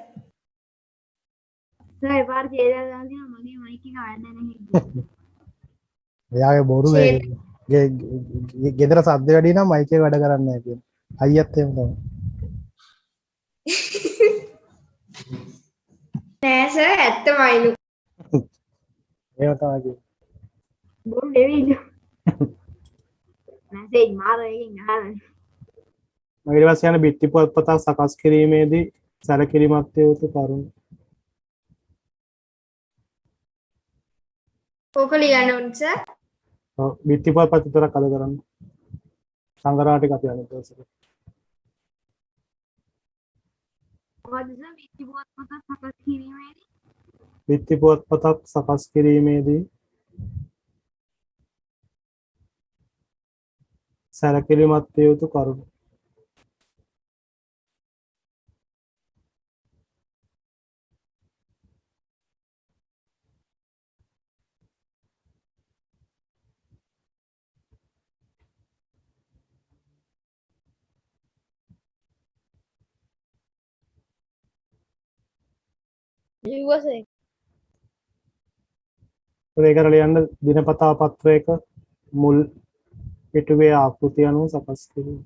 සර් එපාර ජේදා දාලා තියෙනවා මගේ මයික් එක ආයෙත් නැහැ. එයාගේ බොරු ගෙදර සද්ද වැඩි නම් මයික් එක වැඩ කරන්නේ නැහැ කියන. අයියත් එහෙම තමයි. නෑ සර් ඇත්තමයිලු. එහෙම තමයි කියන්නේ. බොරු නෙවෙයි. මැසේජ් මාරේකින් අහන්න. ඊට පස්සේ යන බිත්ති පුවත්පතක් සකස් කිරීමේදී සැලකිලිමත් විය යුතු කරුණු. ඕක ලියන්න ඕන සර්. ඔව් බිත්ති පුවත්පත විතරක් අද කරන්න. සංගරහ ටික අපි අනිත් දවසට. මොකද සර් බිත්ති පුවත්පතක් සකස් කිරීමේදී බිත්ති පුවත්පතක් සකස් කිරීමේදී සැලකිලිමත් විය යුතු කරුණු. ලිව්වා සර් ඒකට ලියන්න දිනපතා පත්‍රයක මුල් පිටුවේ ආකෘතිය අනුව සකස් කිරීම.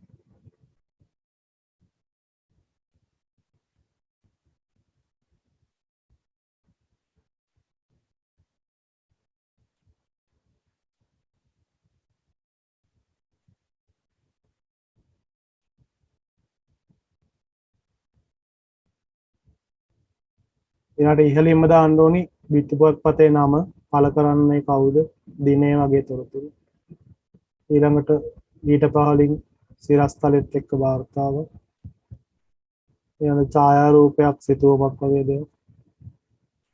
ඊළඟට ඉහළින්ම දාන්න ඕනි බිත්ති පුවත්පතේ නම, පළ කරන්නේ කවුද, දිනය වගේ තොරතුරු. ඊළඟට ඊට පහළින් සිරස්තලෙත් එක්ක වාර්තාව. ඊළඟ ඡායාරූපයක්, සිතුවමක් වගේ දේවල්.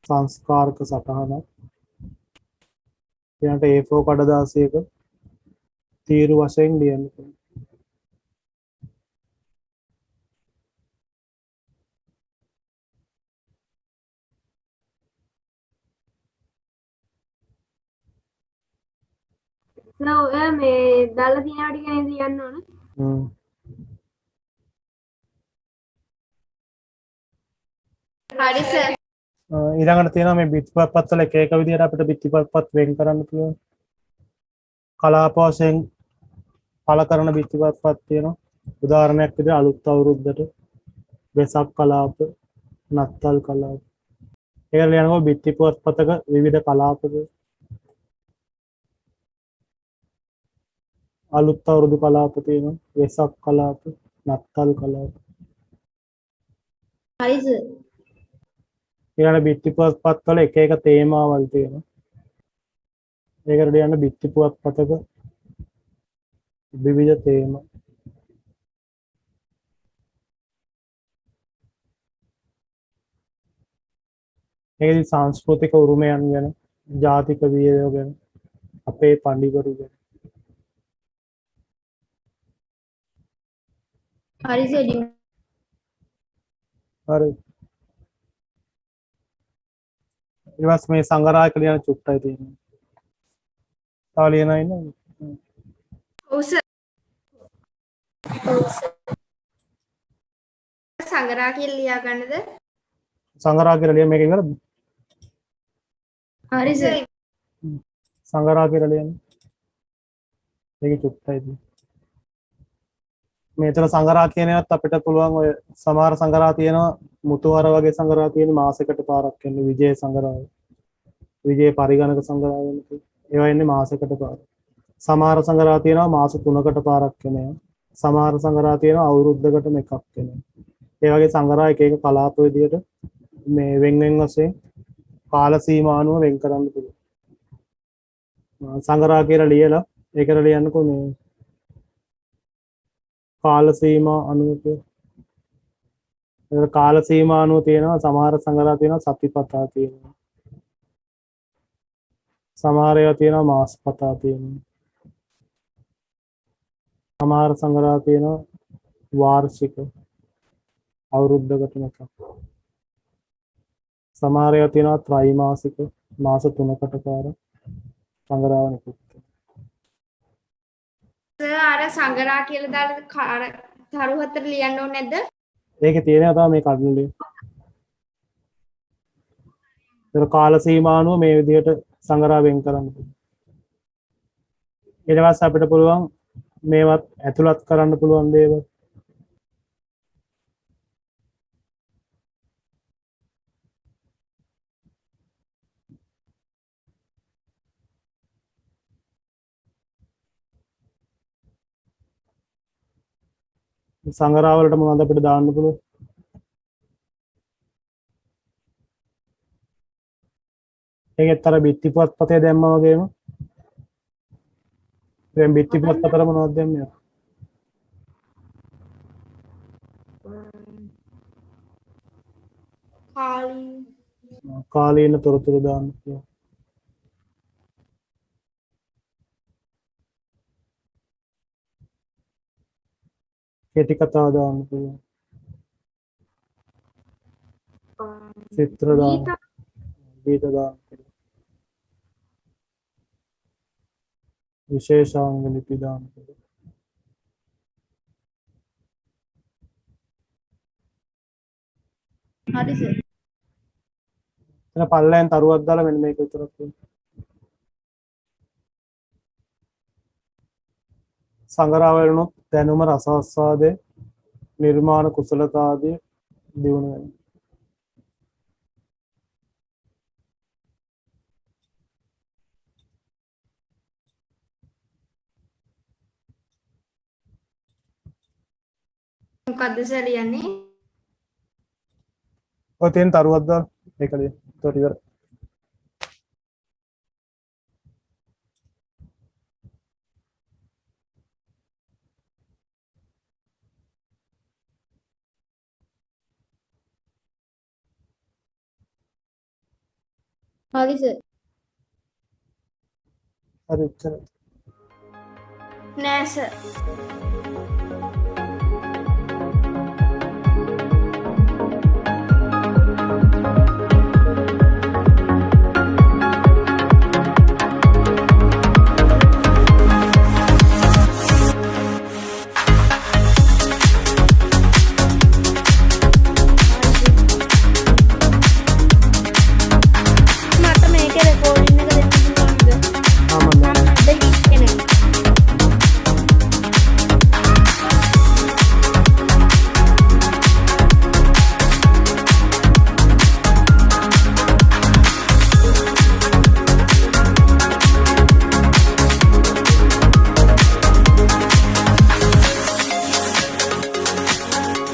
සංස්කාරක සටහනක්. ඊළඟට A4 කඩදාසියක තීරු වශයෙන් ලියන්න පුළුවන්. සර් ඔය මේ දාලා තියෙනවා ටික නේද කියන්න ඕන? හරි සර්. ඊළඟට තියෙනවා මේ බිත්ති පුවත්පත් වල එක එක විදිහට අපිට බිත්ති පුවත්පත් වෙන් කරන්න පුළුවන්. කලාප වශයෙන් පළ කරන බිත්ති පුවත්පත් තියෙනවා. උදාහරණයක් විදිහට අලුත් අවුරුද්දට වෙසක් කලාප, නත්තල් කලාප. ඒකට ලියනවා බිත්ති පුවත්පතක විවිධ කලාපද. අලුත් අවුරුදු කලාප තියෙනවා, වෙසක් කලාප, නත්තල් කලාප. හරි සර් ඊළඟ බිත්ති පුවත්පත් වල එක එක තේමාවල් තියෙනවා. ඒකට ලියන්න බිත්ති පුවත්පතක විවිධ තේමා. ඒකෙදි සංස්කෘතික උරුමයන් ගැන, ජාතික වියදම ගැන, අපේ පඬිවරු ගැන. හරි සර් ලිව් හරි. ඊට පස්සේ මේ සංගරායක ලියන චුට්ටයි තියෙනවා. තව ලියනා ඉන්නවද? ඔව් සර්. ඔව් සර්. සංගරා කියලා ලියා ගන්නද? සංගරා කියලා ලියන්න මේක ඉවරද? හරි සර් සංගරා කියලා ලියන්න. මේක චුට්ටයි තියෙනවා. මෙතන සංගරා කියන ඒවාත් අපිට පුළුවන් ඔය සමහර සංගරා තියෙනවා මුතුහර වගේ සංගරා තියෙන මාසෙකට පාරක් එන්නේ විජේ සංගරාව. විජේ පරිගණක සංගරාව වෙනකෝ. ඒවා එන්නේ මාසෙකට පාරක්. සමහර සංගරා තියෙනවා මාස 3කට පාරක් එනවා. සමහර සංගරා තියෙනවා අවුරුද්දකටම එකක් එනවා. ඒ වගේ සංගරා එක එක කලාප විදියට මේ වෙන් වශයෙන් කාල සීමා අනුව වෙන් කරන්න පුළුවන්. සංගරා කියලා ලියලා ඒකට ලියන්නකෝ මේ කාල සීමා අනුව කියලා. කාල සීමා අනුව තියෙනවා සමහර සංගරා තියෙනවා සතිපතා තියෙනවා. සමහර ඒවා තියෙනවා මාසපතා තියෙනවා. සමහර සංගරා තියෙනවා වාර්ෂික අවුරුද්දකට එකක්. සමහර ඒවා තියෙනවා ත්‍රිමාසික මාස 3කට පාරක් සංගරාව නිකුත්. අර සංගරා කියලා දාලා තරු හතර ලියන්න ඕනේ නැද්ද? ඒකේ තියෙනවා තමයි මේ කඩුවේ. ඒක කාල සීමානුව මේ විදිහට සංගරා වෙන් කරන්න පුළුවන්. ඊට පස්සේ අපිට පුළුවන් මේවත් ඇතුළත් කරන්න පුළුවන් දේවල්. සංගරා වලට මොනවද අපිට දාන්න පුළුවන්? ඒකෙත් අර බිත්ති පුවත්පතේ දැම්මා වගේම දැන් බිත්ති පුවත්පතට මොනවද දැම්මේ? කාලීන තොරතුරු දාන්න පුළුවන්. කෙටි කතා දාන්න පුළුවන්. චිත්‍ර දාන්න. ගීත දාන්න පුළුවන්. විශේෂාංග ලිපි දාන්න පුළුවන්. හරි සර්. එතන පල්ලෙන් තරුවක් දාලා මෙන්න මේක විතරක් තියෙනවා. සංගරා වලනොත් දැනුම රසාස්වාදය නිර්මාණ කුසලතාදී දියුණු වෙනවා. මොකද්ද සර් ලියන්නේ? ඔය තියෙන තරුවක් දාලා ඒක ලියන්න. ඒකට ඉවරයි. හරි සර්. හරි එච්චරයි. නෑ සර්. මට මේකේ රෙකෝඩින් එක දෙන්න පුළුවන්ද? ආමන්න. දෙන්න ඉන්නේ.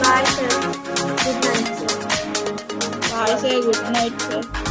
Bye sir. Good night sir. Bye sir, good night sir.